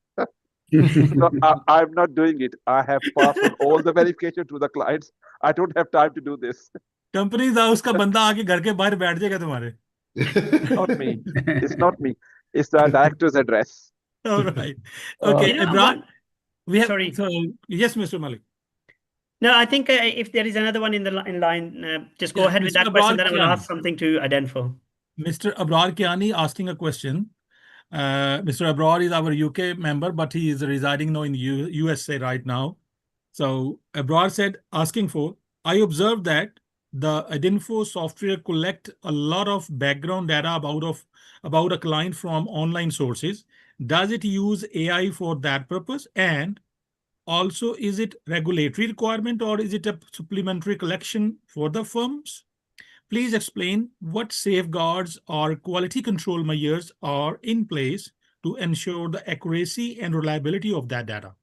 No, I'm not doing it. I have passed on all the verification to the clients. I don't have time to do this. Company's house का बंदा आके घर के बाहर बैठ जाएगा तुम्हारे. Not me. It's not me. It's the director's address. All right. Okay, Imran. Sorry. So, yes, Mr. Malik. No, I think if there is another one in line, just go ahead with Mr. that question. Abrar Then I will Kiani. ask something to Adenfo. Mr. Abrar Kiani asking a question. Mr. Abrar is our UK member, but he is residing now in the USA right now. So Abrar said, I observed that the Adenfo software collect a lot of background data about a client from online sources. Does it use AI for that purpose? And also, is it regulatory requirement or is it a supplementary collection for the firms? Please explain what safeguards or quality control measures are in place to ensure the accuracy and reliability of that data.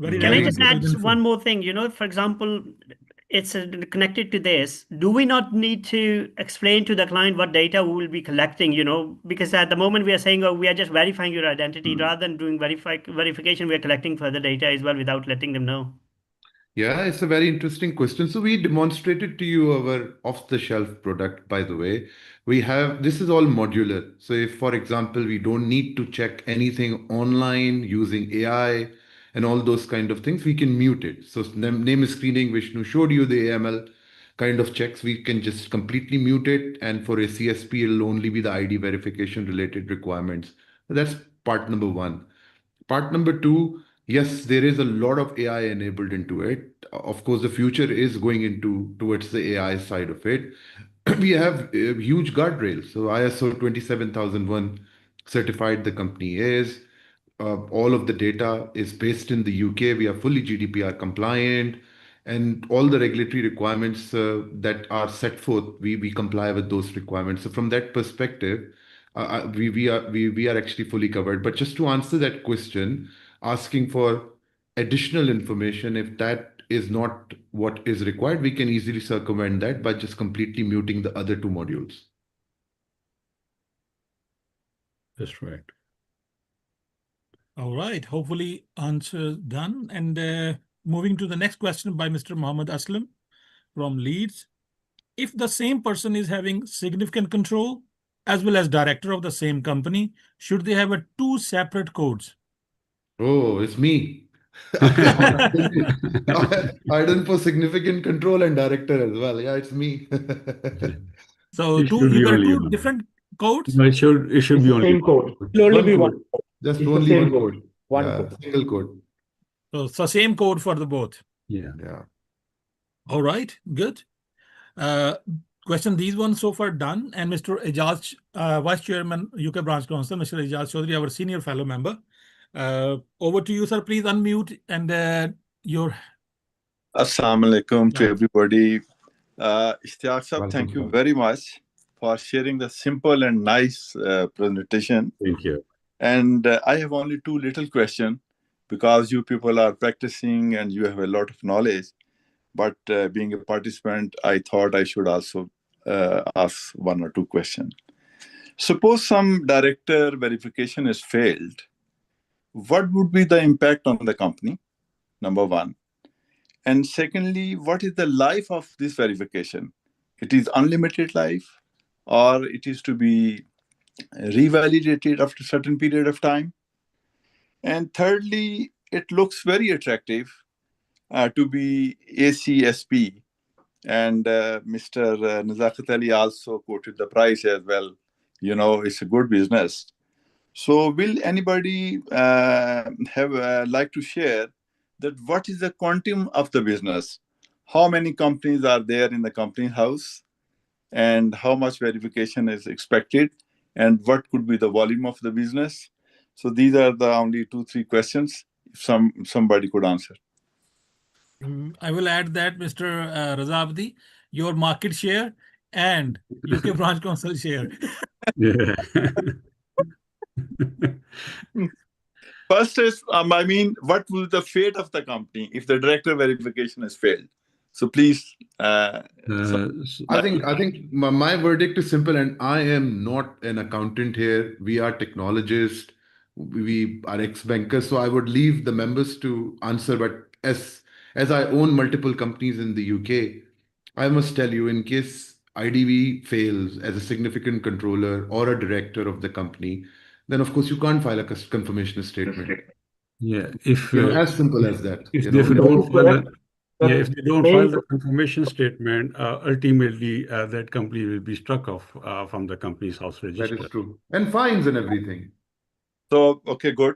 Can I just add one more thing? For example, it's connected to this. Do we not need to explain to the client what data we will be collecting? Because at the moment we are saying, oh, we are just verifying your identity rather than doing verification. We are collecting further data as well without letting them know. Yeah, it's a very interesting question. So we demonstrated to you our off-the-shelf product, by the way. This is all modular. So if, for example, we don't need to check anything online using AI and all those kind of things, we can mute it. So name screening, Vishnu showed you the AML kind of checks. We can just completely mute it. And for ACSP, it'll only be the ID verification related requirements. That's part number one. Part number two, yes, there is a lot of AI enabled into it. Of course, the future is going towards the AI side of it. We have huge guardrails. So ISO 27001 certified the company is. All of the data is based in the UK. We are fully GDPR compliant, and all the regulatory requirements that are set forth, we comply with those requirements. So from that perspective, we are actually fully covered. But just to answer that question, asking for additional information, if that is not what is required, we can easily circumvent that by just completely muting the other two modules. That's right. All right. Hopefully answer done. And moving to the next question by Mr. Mohammed Aslam from Leeds. If the same person is having significant control as well as director of the same company, should they have two separate codes? Oh, it's me. I done for significant control and director as well. Yeah, it's me. So It should you be got only two one. different codes? No, it should It's be the only same code. one. It'll only One be code. one. Just It's the only same one code. code. One Yeah, code. single code. So same code for the both. Yeah. Yeah. All right, good. Question these ones so far done. And Mr. Ejaz, Vice Chairman, UK Branch Council, Mr. Ejaz Chaudhary, our senior fellow member. Over to you, sir. Please unmute and your. Assalamu alaikum to everybody. Ishtiaq sir, Welcome, thank you sir. very much for sharing the simple and nice presentation. Thank you. And I have only two little questions because you people are practicing and you have a lot of knowledge. But being a participant, I thought I should also ask one or two questions. Suppose some director verification is failed. What would be the impact on the company? Number one. And secondly, what is the life of this verification? It is unlimited life, or it is to be revalidated after a certain period of time? And thirdly, it looks very attractive to be ACSP. And Mr. Nazakat Ali also quoted the price as well. You know, it's a good business. So will anybody have like to share that what is the quantum of the business? How many companies are there in the company house? And how much verification is expected? And what could be the volume of the business? So these are the only 2-3 questions, if somebody could answer. I will add that, Mr. Razabdi, your market share and UK Branch Council share. Yeah. First is, I mean, what will the fate of the company if the director verification has failed? So please. I think my verdict is simple, and I am not an accountant here. We are technologists. We are ex-bankers. So I would leave the members to answer. But as I own multiple companies in the UK, I must tell you, in case IDV fails as a significant controller or a director of the company, then of course you can't file a confirmation statement. Yeah. If As simple as that. if they don't file if they don't main file the confirmation statement, ultimately that company will be struck off from the company's house register. That is true. And fines and everything. So, okay, good.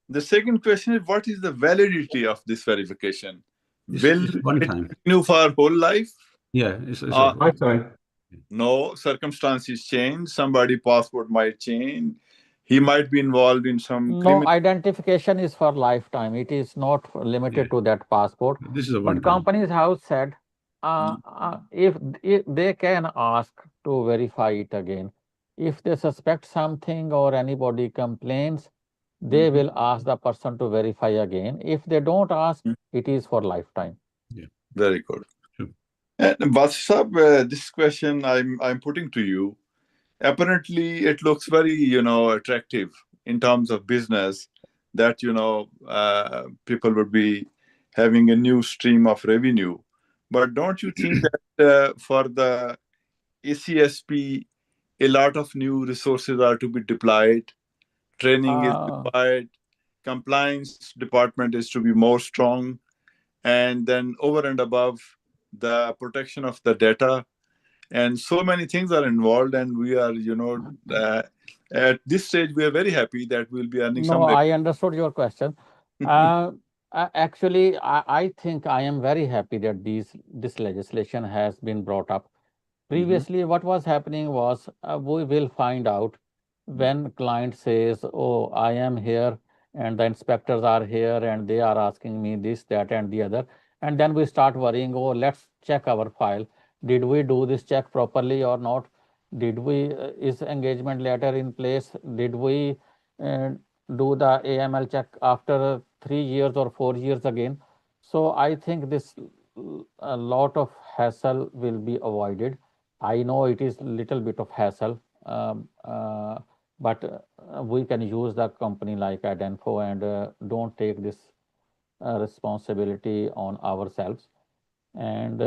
The second question is, what is the validity of this verification? Will It's one it time. continue for whole life? Yeah. It's lifetime. No, circumstances change. Somebody passport might change. He might be involved in some No, criminal. identification is for lifetime. It is not limited to that passport. This is a But one time. companies have said if they can ask to verify it again. If they suspect something or anybody complains, they will ask the person to verify again. If they don't ask, it is for lifetime. Yeah. Very good. Sure. And Vasab, this question I'm putting to you. Apparently, it looks very attractive in terms of business that people would be having a new stream of revenue. But don't you think that for the ACSP, a lot of new resources are to be deployed, training is required, compliance department is to be more strong, and then over and above the protection of the data, and so many things are involved, and we are at this stage we are very happy that we'll be earning some. No, I understood your question. Actually, I think I am very happy that this legislation has been brought up. Previously, what was happening was we will find out when client says, oh, I am here and the inspectors are here and they are asking me this, that and the other. And then we start worrying, oh, let's check our file. Did we do this check properly or not? Did we, is engagement letter in place? Did we do the AML check after 3 years or 4 years again? So I think this a lot of hassle will be avoided. I know it is a little bit of hassle, but we can use the company like Adenfo and don't take this responsibility on ourselves. And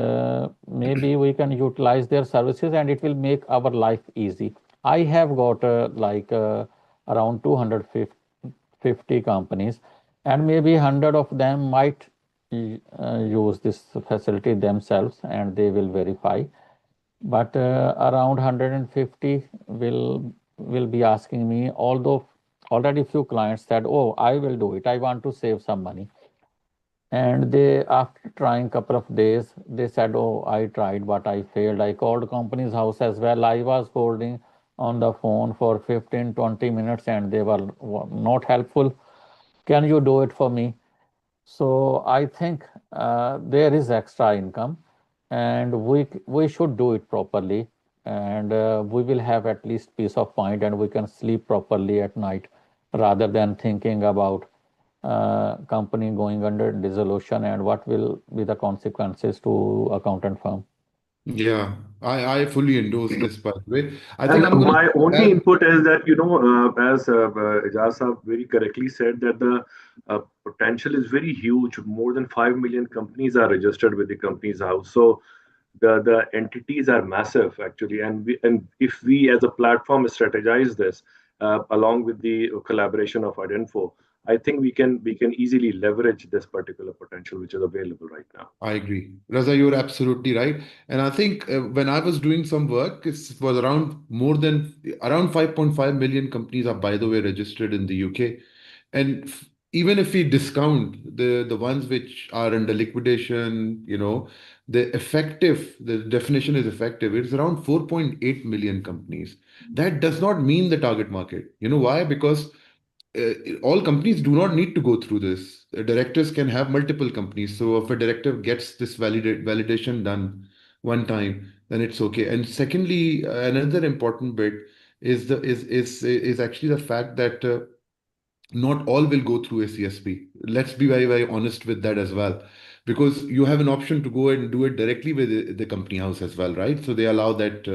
maybe we can utilize their services and it will make our life easy. I have got around 250 companies, and maybe 100 of them might use this facility themselves and they will verify, but around 150 will be asking me, although already few clients said, oh, I will do it, I want to save some money. And they, after trying couple of days, they said, oh, I tried, but I failed. I called company's house as well. I was holding on the phone for 15-20 minutes and they were not helpful. Can you do it for me? So I think there is extra income and we should do it properly, and we will have at least peace of mind and we can sleep properly at night rather than thinking about company going under dissolution and what will be the consequences to accountant firm. Yeah, I fully endorse this, by the way. I think And I'm going my to only add. input is that, as Ijaz Sahab very correctly said, that the potential is very huge. More than 5 million companies are registered with the company's house. So the entities are massive, actually. And if we as a platform strategize this along with the collaboration of Adenfo, I think we can easily leverage this particular potential which is available right now. I agree. Raza, you're absolutely right. And I think when I was doing some work, it was around 5.5 million companies are, by the way, registered in the UK. And even if we discount the ones which are under liquidation, the definition is effective. It's around 4.8 million companies. That does not mean the target market. You know why? Because all companies do not need to go through this. Directors can have multiple companies. So if a director gets this validation done one time, then it's okay. And secondly, another important bit is actually the fact that not all will go through a CSP. Let's be very, very honest with that as well, because you have an option to go and do it directly with the company house as well, right? So they allow that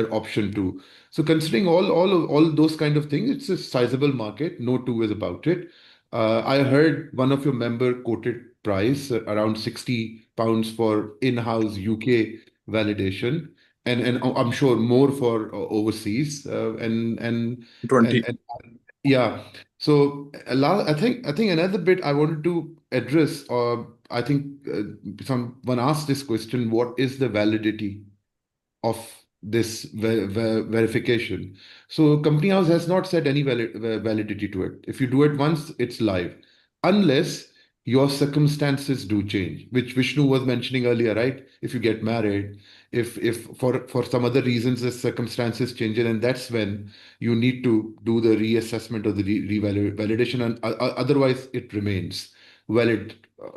option too. So considering all those kind of things, it's a sizable market. No two ways about it. I heard one of your member quoted price around £60 for in-house UK validation, and I'm sure more for overseas. Twenty. And yeah. So I think another bit I wanted to address, I think someone asked this question: what is the validity of this verification? So company house has not set any validity to it. If you do it once, it's live, unless your circumstances do change, which Vishnu was mentioning earlier, right? If you get married, if for some other reasons the circumstances change, and that's when you need to do the reassessment or the revalidation, and otherwise it remains valid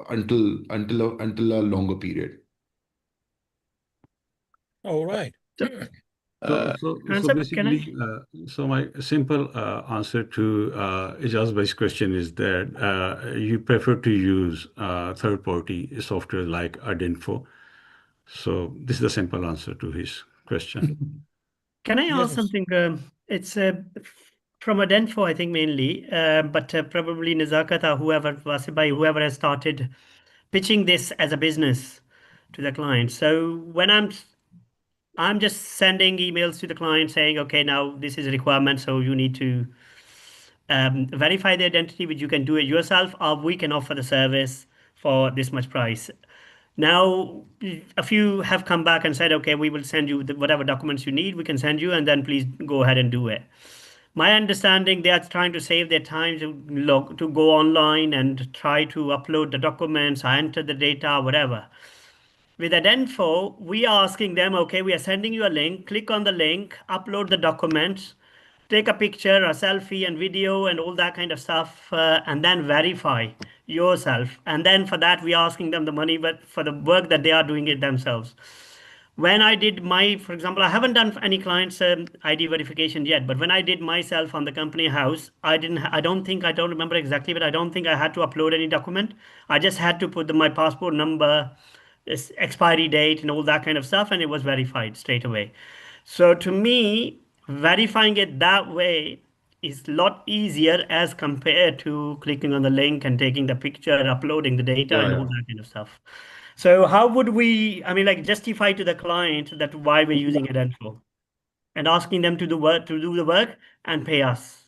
until a longer period. All right. So, Answer, can I? basically, so my simple answer to Ijaz Bhai's question is that you prefer to use third-party software like Adinfo. So this is the simple answer to his question. Can I ask Yes. something? It's from Adenfo, I think mainly, but probably Nazakat or whoever, Wasibai, whoever has started pitching this as a business to the client. So when I'm just sending emails to the client saying, okay, now this is a requirement, so you need to verify the identity, which you can do it yourself, or we can offer the service for this much price. Now, a few have come back and said, okay, we will send you whatever documents you need, we can send you, and then please go ahead and do it. My understanding, they are trying to save their time to go online and try to upload the documents, enter the data, whatever. With Adenfo, we are asking them, okay, we are sending you a link, click on the link, upload the documents, take a picture, a selfie and video and all that kind of stuff, and then verify yourself. And then for that, we are asking them the money, but for the work that they are doing it themselves. When I did for example, I haven't done any clients ID verification yet, but when I did myself on the company house, I don't remember exactly, but I don't think I had to upload any document. I just had to put my passport number, expiry date and all that kind of stuff, and it was verified straight away. So to me, verifying it that way is a lot easier as compared to clicking on the link and taking the picture and uploading the data and all that kind of stuff. So how would we, I mean, like justify to the client that why we're using Adenfo and asking them to do the work and pay us?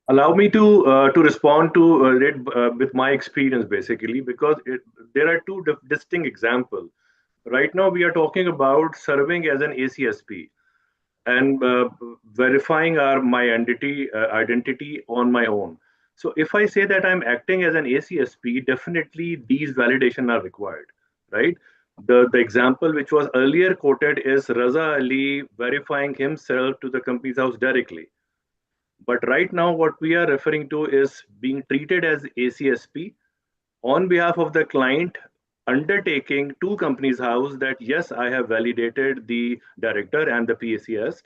Allow me to respond to it with my experience basically, because there are two distinct examples. Right now, we are talking about serving as an ACSP and verifying my identity on my own. So if I say that I'm acting as an ACSP, definitely these validation are required, right? The example which was earlier quoted is Raza Ali verifying himself to the company's house directly. But right now, what we are referring to is being treated as ACSP on behalf of the client, undertaking to company's house that yes, I have validated the director and the PACS,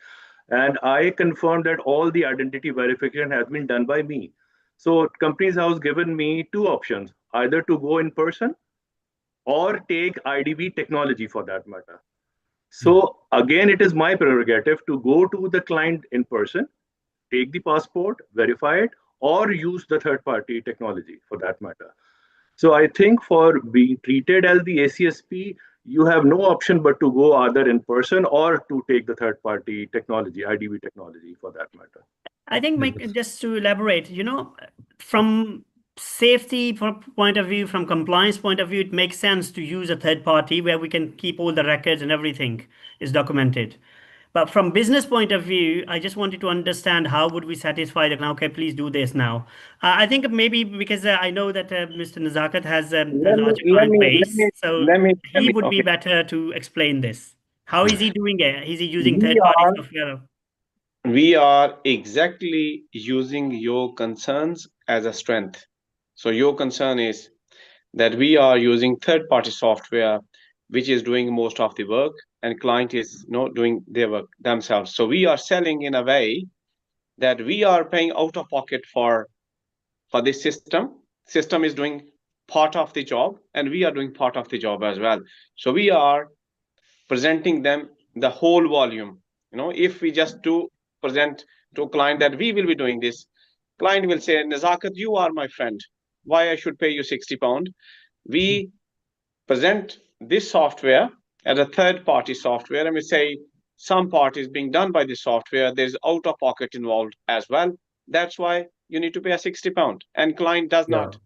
and I confirm that all the identity verification has been done by me. So company's house given me two options, either to go in person or take IDV technology for that matter. So again, it is my prerogative to go to the client in person, take the passport, verify it, or use the third party technology for that matter. So I think for being treated as the ACSP, you have no option but to go either in person or to take the third party technology, IDV technology for that matter. I think, Mike, just to elaborate, from safety point of view, from compliance point of view, it makes sense to use a third party where we can keep all the records and everything is documented. But from business point of view, I just wanted to understand how would we satisfy the client? Okay, please do this now. I think maybe because I know that Mr. Nazakat has a larger client base, so he would be better to explain this. How is he doing it? Is he using third-party software? We are exactly using your concerns as a strength. So your concern is that we are using third-party software, which is doing most of the work, and client is not doing their work themselves. So we are selling in a way that we are paying out of pocket for this system. System is doing part of the job, and we are doing part of the job as well. So we are presenting them the whole volume. If we just do present to a client that we will be doing this, client will say, Nazakat, you are my friend. Why I should pay you £60? We present this software as a third-party software, and we say some part is being done by the software. There's out-of-pocket involved as well. That's why you need to pay a £60, and client does not.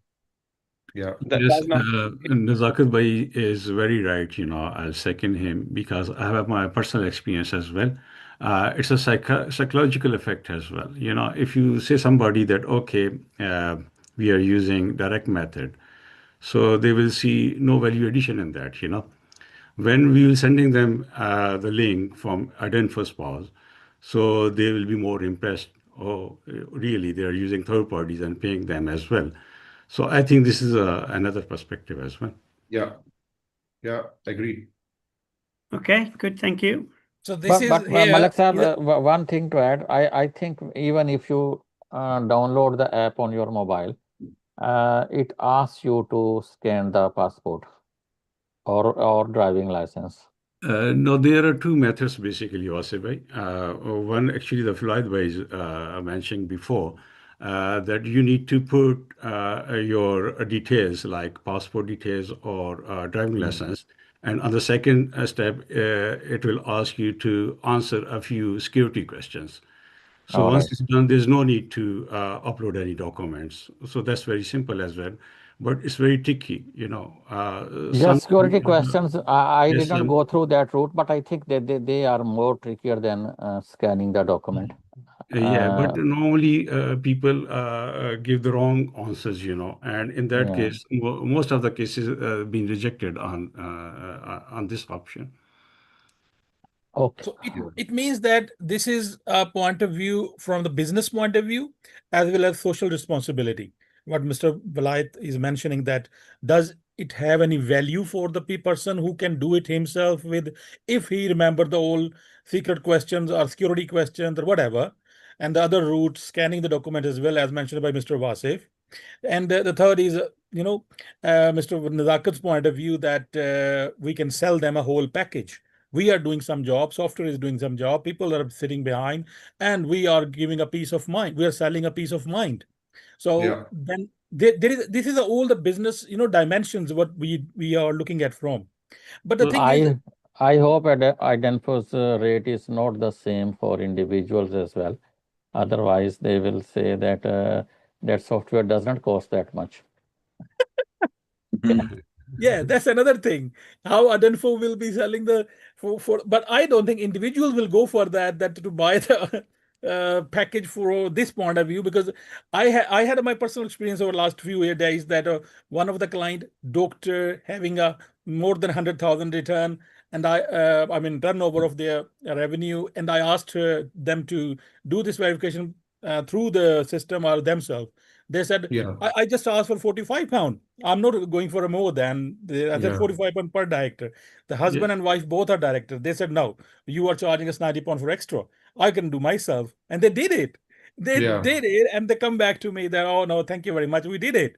Yeah. Yes, Nazakat Bhai is very right. I'll second him because I have my personal experience as well. It's a psychological effect as well. If you say somebody that, okay, we are using direct method, so they will see no value addition in that. When we will sending them the link from Adenfo Pause, so they will be more impressed. Oh, really? They are using third parties and paying them as well. So I think this is another perspective as well. Yeah. Yeah, agree. Okay, good. Thank you. So this is But here. Malak sir, one thing to add, I think even if you download the app on your mobile, it asks you to scan the passport or driving license. No, there are two methods basically, Wasif bhai. One actually the Floyd bhai mentioned before, that you need to put your details like passport details or driving license. And on the second step, it will ask you to answer a few security questions. So All once right. it's done, there's no need to upload any documents. So that's very simple as well. But it's very tricky, Just security questions. I yes, didn't go through that route, but I think that they are more trickier than scanning the document. yeah, but normally people give the wrong answers, and in that Yeah. case, most of the cases been rejected on this option. Okay. So it means that this is a point of view from the business point of view, as well as social responsibility. What Mr. Velayat is mentioning, that does it have any value for the person who can do it himself with, if he remember the old secret questions or security questions or whatever, and the other route, scanning the document as well, as mentioned by Mr. Wasif. And the third is, Mr. Nazakat's point of view that we can sell them a whole package We are doing some job, software is doing some job, people are sitting behind, and we are giving a peace of mind. We are selling a peace of mind. So Yeah. then there is, this is all the business, dimensions what we are looking at from. But the Well, thing is, I hope Idenfo's rate is not the same for individuals as well. Otherwise, they will say that that software does not cost that much. yeah, that's another thing. How Adenfo will be selling the for but I don't think individuals will go for that to buy the package for this point of view, because I had my personal experience over last few days that one of the client doctor having a more than 100,000 return, and I mean turnover of their revenue, and I asked them to do this verification through the system or themselves. They said, Yeah. I just asked for 45 pound. I'm not going for a more than I said Yeah. 45 pound per director. The husband and wife both are directors. They said, no, you are charging us 90 pound for extra. I can do myself. And they did it. They Yeah. did it. And they come back to me that, oh no, thank you very much. We did it.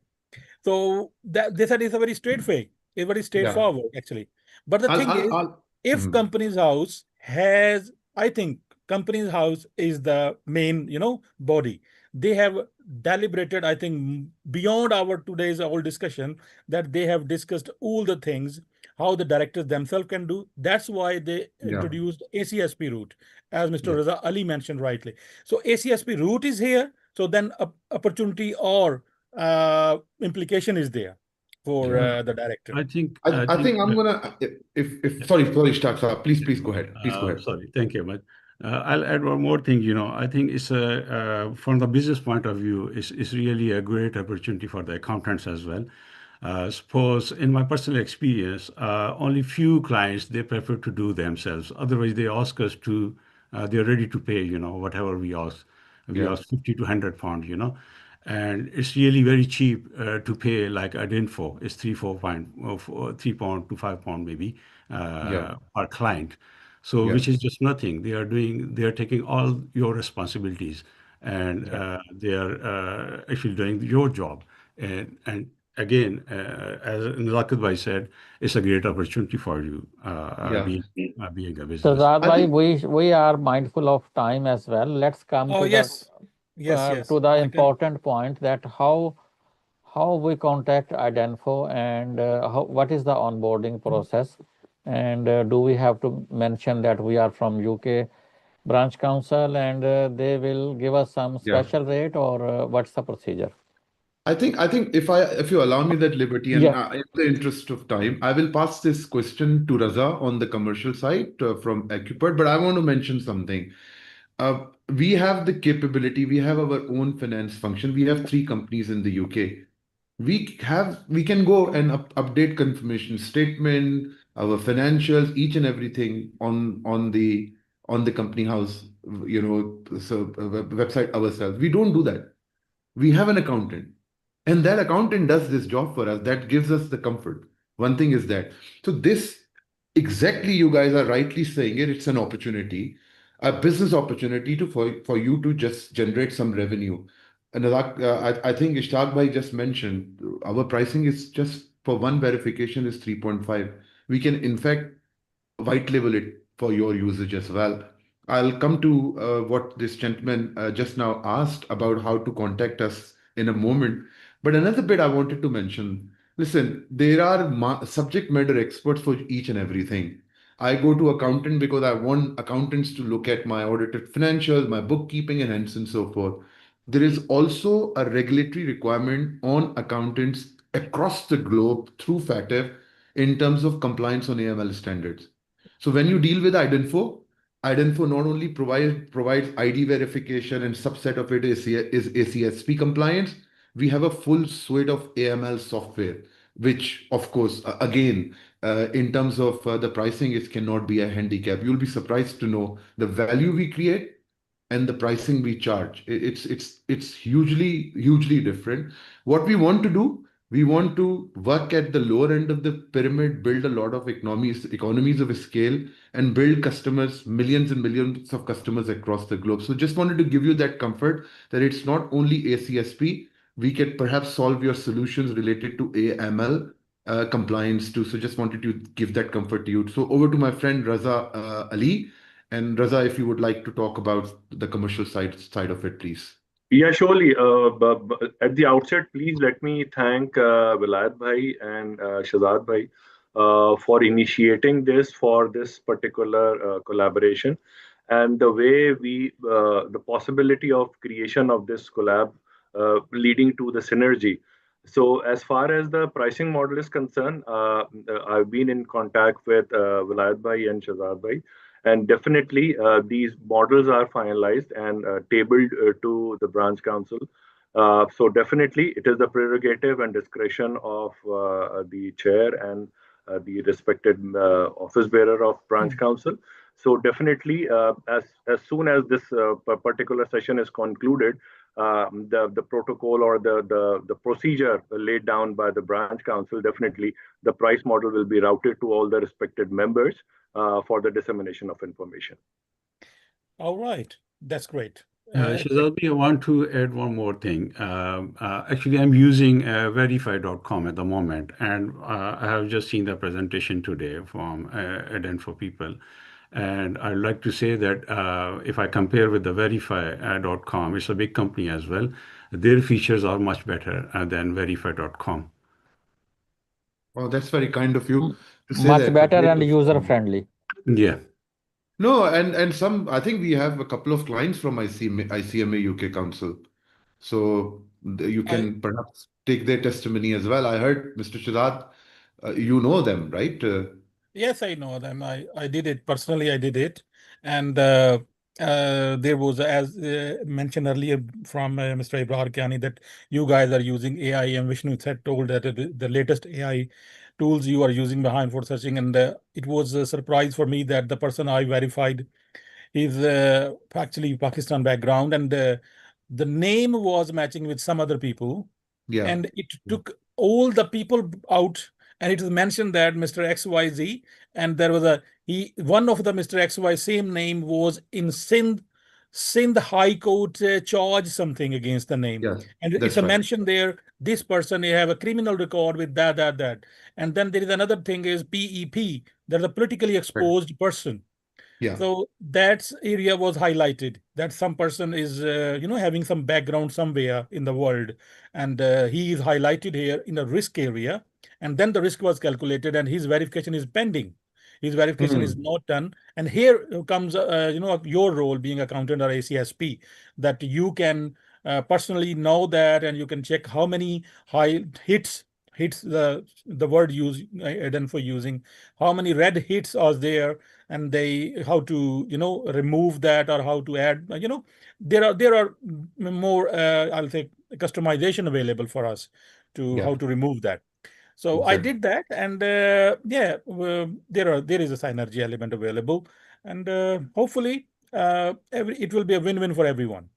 So that they said it's a very straight way. It's very Yeah. straightforward, actually. But the thing is, I'll if Mhm. company's house has, I think company's house is the main, body. They have deliberated, I think, beyond our today's whole discussion, that they have discussed all the things how the directors themselves can do. That's why they Yeah. introduced ACSP route, as Mr. Yeah. Raza Ali mentioned rightly. So ACSP route is here. So then opportunity or implication is there for Yeah. the director. I think I think I'm gonna if sorry, Ishtaq sir, please go ahead. Please go ahead. sorry, thank you, but I'll add one more thing. I think it's from the business point of view, it's really a great opportunity for the accountants as well. Suppose in my personal experience, only few clients they prefer to do themselves. Otherwise, they ask us to. They're ready to pay. Whatever we ask. We Yeah. ask 50 to 100 pound. And it's really very cheap to pay like Adinfo. It's 3 pound to 5 pound maybe Yeah. per client. So Yeah. which is just nothing. They are taking all your responsibilities, and Yeah. they are actually doing your job. And again, as Nazakit Bhai said, it's a great opportunity for you Yeah. being a business. Shahzad I bhai, think we are mindful of time as well. Let's come Oh, yes. Yes. to the I can. important point that how we contact Idenfo and what is the onboarding process, and do we have to mention that we are from UK branch council and they will give us some yeah. special rate, or what's the procedure? I think if you allow me that liberty, and Yeah. in the interest of time, I will pass this question to Raza on the commercial side from Acupert. But I want to mention something. We have the capability. We have our own finance function. We have 3 companies in the UK. We can go and update confirmation statement, our financials, each and everything on the company house, website ourselves. We don't do that. We have an accountant, and that accountant does this job for us. That gives us the comfort. One thing is that. So this exactly, you guys are rightly saying it. It's an opportunity, a business opportunity for you to just generate some revenue. And I think Ishtaq Bhai just mentioned our pricing is just for one verification is 3.5. We can in fact white label it for your usage as well. I'll come to what this gentleman just now asked about how to contact us in a moment. But another bit I wanted to mention, listen, there are subject matter experts for each and everything. I go to accountant because I want accountants to look at my audited financials, my bookkeeping, and hence and so forth. There is also a regulatory requirement on accountants across the globe through FATF in terms of compliance on AML standards. So when you deal with Idenfo not only provides ID verification, and subset of it is ACSP compliance. We have a full suite of AML software, which of course, again, in terms of the pricing, it cannot be a handicap. You'll be surprised to know the value we create and the pricing we charge. It's hugely different. What we want to do, we want to work at the lower end of the pyramid, build a lot of economies of scale, and build customers, millions and millions of customers across the globe. So just wanted to give you that comfort that it's not only ACSP. We can perhaps solve your solutions related to AML compliance too. So just wanted to give that comfort to you. So over to my friend Raza Ali. And Raza, if you would like to talk about the commercial side of it, please. Yeah, surely. At the outset, please let me thank Vilayat Bhai and Shazad Bhai for initiating this for this particular collaboration, and the way the possibility of creation of this collab leading to the synergy. So, as far as the pricing model is concerned, I've been in contact with Vilayat Bhai and Shazad Bhai, and definitely, these models are finalized and tabled to the branch council. So definitely, it is the prerogative and discretion of the chair and the respected office bearer of branch council. So definitely, as soon as this particular session is concluded, the protocol or the procedure laid down by the branch council, definitely the price model will be routed to all the respected members for the dissemination of information. All right, that's great. Shazad, I want to add one more thing. Actually, I'm using verify.com at the moment, and I have just seen the presentation today from Eden for People. And I'd like to say that if I compare with the verify.com, it's a big company as well. Their features are much better than verify.com. Oh, that's very kind of you to say Much that. better and user friendly. Yeah. No, and some, I think we have a couple of clients from ICMA UK Council. So you can perhaps take their testimony as well. I heard, Mr. Shadad, you know them, right? Yes, I know them. I did it personally. I did it, and there was, as mentioned earlier from Mr. Ibrahim Kiani, that you guys are using AI, and Vishnu said told that the latest AI tools you are using behind for searching, and it was a surprise for me that the person I verified is actually Pakistan background, and the name was matching with some other people, Yeah. and it took all the people out, and it was mentioned that Mr. XYZ, and there was one of the Mr. XY same name was in Sindh High Court charged something against the name. Yes, And it's that's a right. mention there, this person, they have a criminal record with that. And then there is another thing is PEP, there's a politically exposed person. Yeah. So that area was highlighted that some person is, having some background somewhere in the world, and he is highlighted here in a risk area, and then the risk was calculated, and his verification is pending. His verification is not done, and here comes, your role being accountant or ACSP, that you can personally know that, and you can check how many hits the word used Eden for using, how many red hits are there, and how to remove that, or how to add, there are more I'll say customization available for us to how to remove that. So I did that, and there is a synergy element available, and hopefully it will be a win-win for everyone,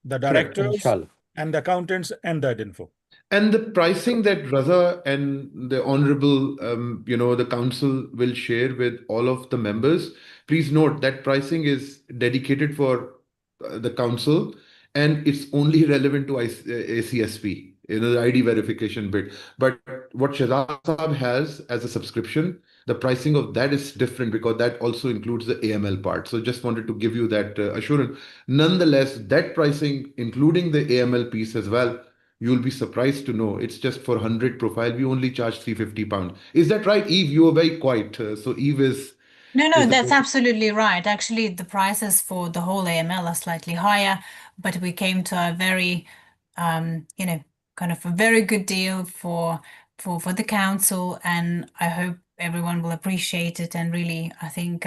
the directors Inshallah. and the accountants and the info. And the pricing that Raza and the honorable, the council will share with all of the members, please note that pricing is dedicated for the council, and it's only relevant to ACSP, the ID verification bit. But what Shahzad Saab has as a subscription, the pricing of that is different because that also includes the AML part. So just wanted to give you that assurance. Nonetheless, that pricing, including the AML piece as well, you'll be surprised to know it's just for 100 profile. We only charge £350. Is that right, Eve? You were very quiet. So Eve is. No, that's absolutely right. Actually, the prices for the whole AML are slightly higher, but we came to a very, kind of a very good deal for the council, and I hope everyone will appreciate it. And really, I think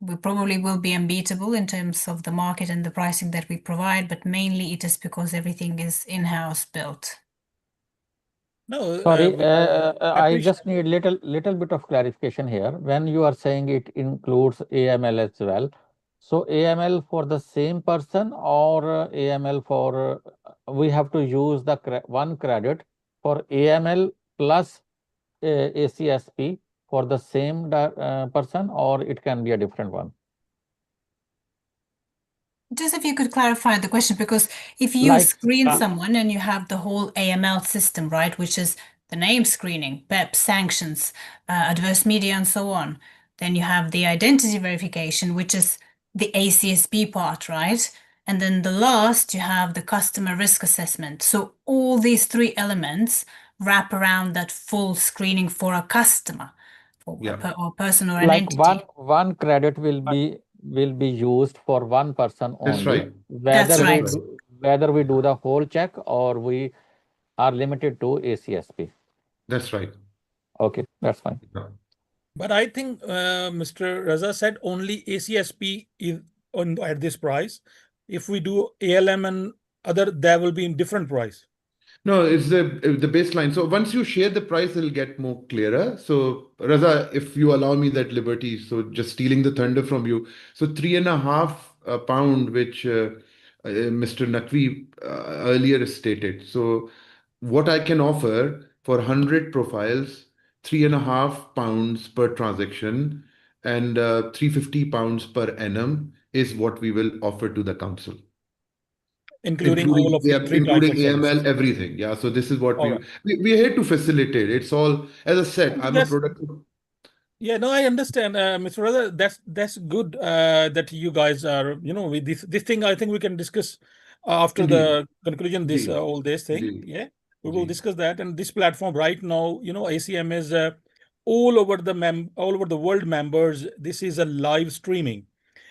we probably will be unbeatable in terms of the market and the pricing that we provide, but mainly it is because everything is in-house built. No, Sorry, I just need little bit of clarification here. When you are saying it includes AML as well, so AML for the same person, or AML for we have to use the one credit for AML plus ACSP for the same person, or it can be a different one? Just if you could clarify the question, because if you screen someone and you have the whole AML system, right, which is the name screening, PEP, sanctions, adverse media, and so on. Then you have the identity verification, which is the ACSP part, right? And then the last, you have the customer risk assessment. So all these three elements wrap around that full screening for a customer, or a person or an Like entity. one credit will be used for one person only. That's right. That's right. Whether we do the whole check or we are limited to ACSP. That's right. Okay, that's fine. Yeah. But I think Mr. Raza said only ACSP is on at this price. If we do ALM and other, there will be in different price. No, it's the baseline. So once you share the price, it'll get more clearer. So Raza, if you allow me that liberty, so just stealing the thunder from you. So £3.5, which Mr. Naqvi earlier stated. So what I can offer for 100 profiles, £3.5 per transaction, and £350 per annum is what we will offer to the council. Including all of the three types of AML, services. everything. Yeah. So this is what All right. we're here to facilitate. It's all, as I said, I'm a product. Yeah, no, I understand, Mr. Raza. That's good that you guys are, with this thing. I think we can discuss after the conclusion this all this thing. Yeah, we will discuss that. And this platform right now, ACM is all over the world members. This is a live streaming,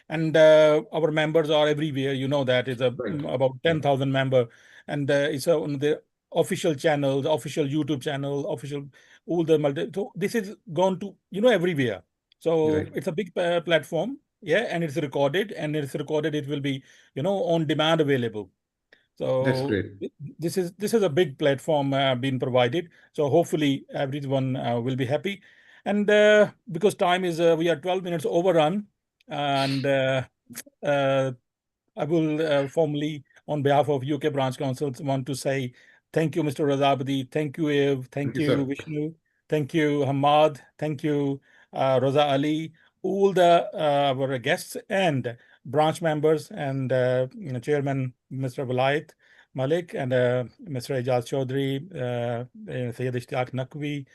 and our members are everywhere. You know that it's about 10,000 member, and it's on the official channel, the official YouTube channel, official all the so this is gone to everywhere. So it's a big platform, yeah, and it's recorded, it will be on demand available. So That's great. This is a big platform being provided. So hopefully everyone will be happy. And because time is we are 12 minutes overrun, and I will formally, on behalf of UK Branch Council, want to say thank you, Mr. Razabadi. Thank you, Ev. Thank you, Vishnu. Thank you, Hamad. Thank you, Raza Ali. All the our guests and branch members and Chairman Mr. Walayat Malik and Mr. Ijaz Chaudhry, Sayyid Ishtiyaq Naqvi,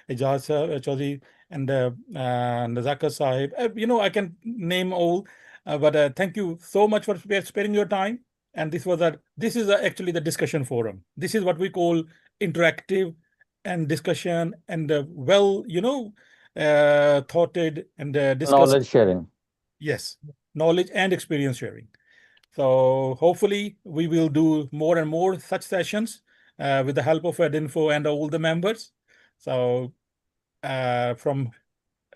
Ijaz Chaudhry, and Nazaka Sahib. I can name all. But thank you so much for sparing your time. And this is actually the discussion forum. This is what we call interactive and discussion and thoughted and discussed. Knowledge sharing. Yes, knowledge and experience sharing. So hopefully we will do more and more such sessions with the help of Edinfo and all the members. So from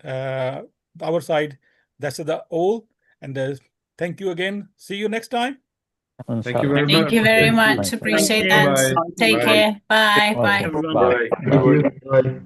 our side, that's the all. And thank you again. See you next time. Thank you very much. Thank you very much. Appreciate that. Take care. Bye. Bye. Bye. Bye.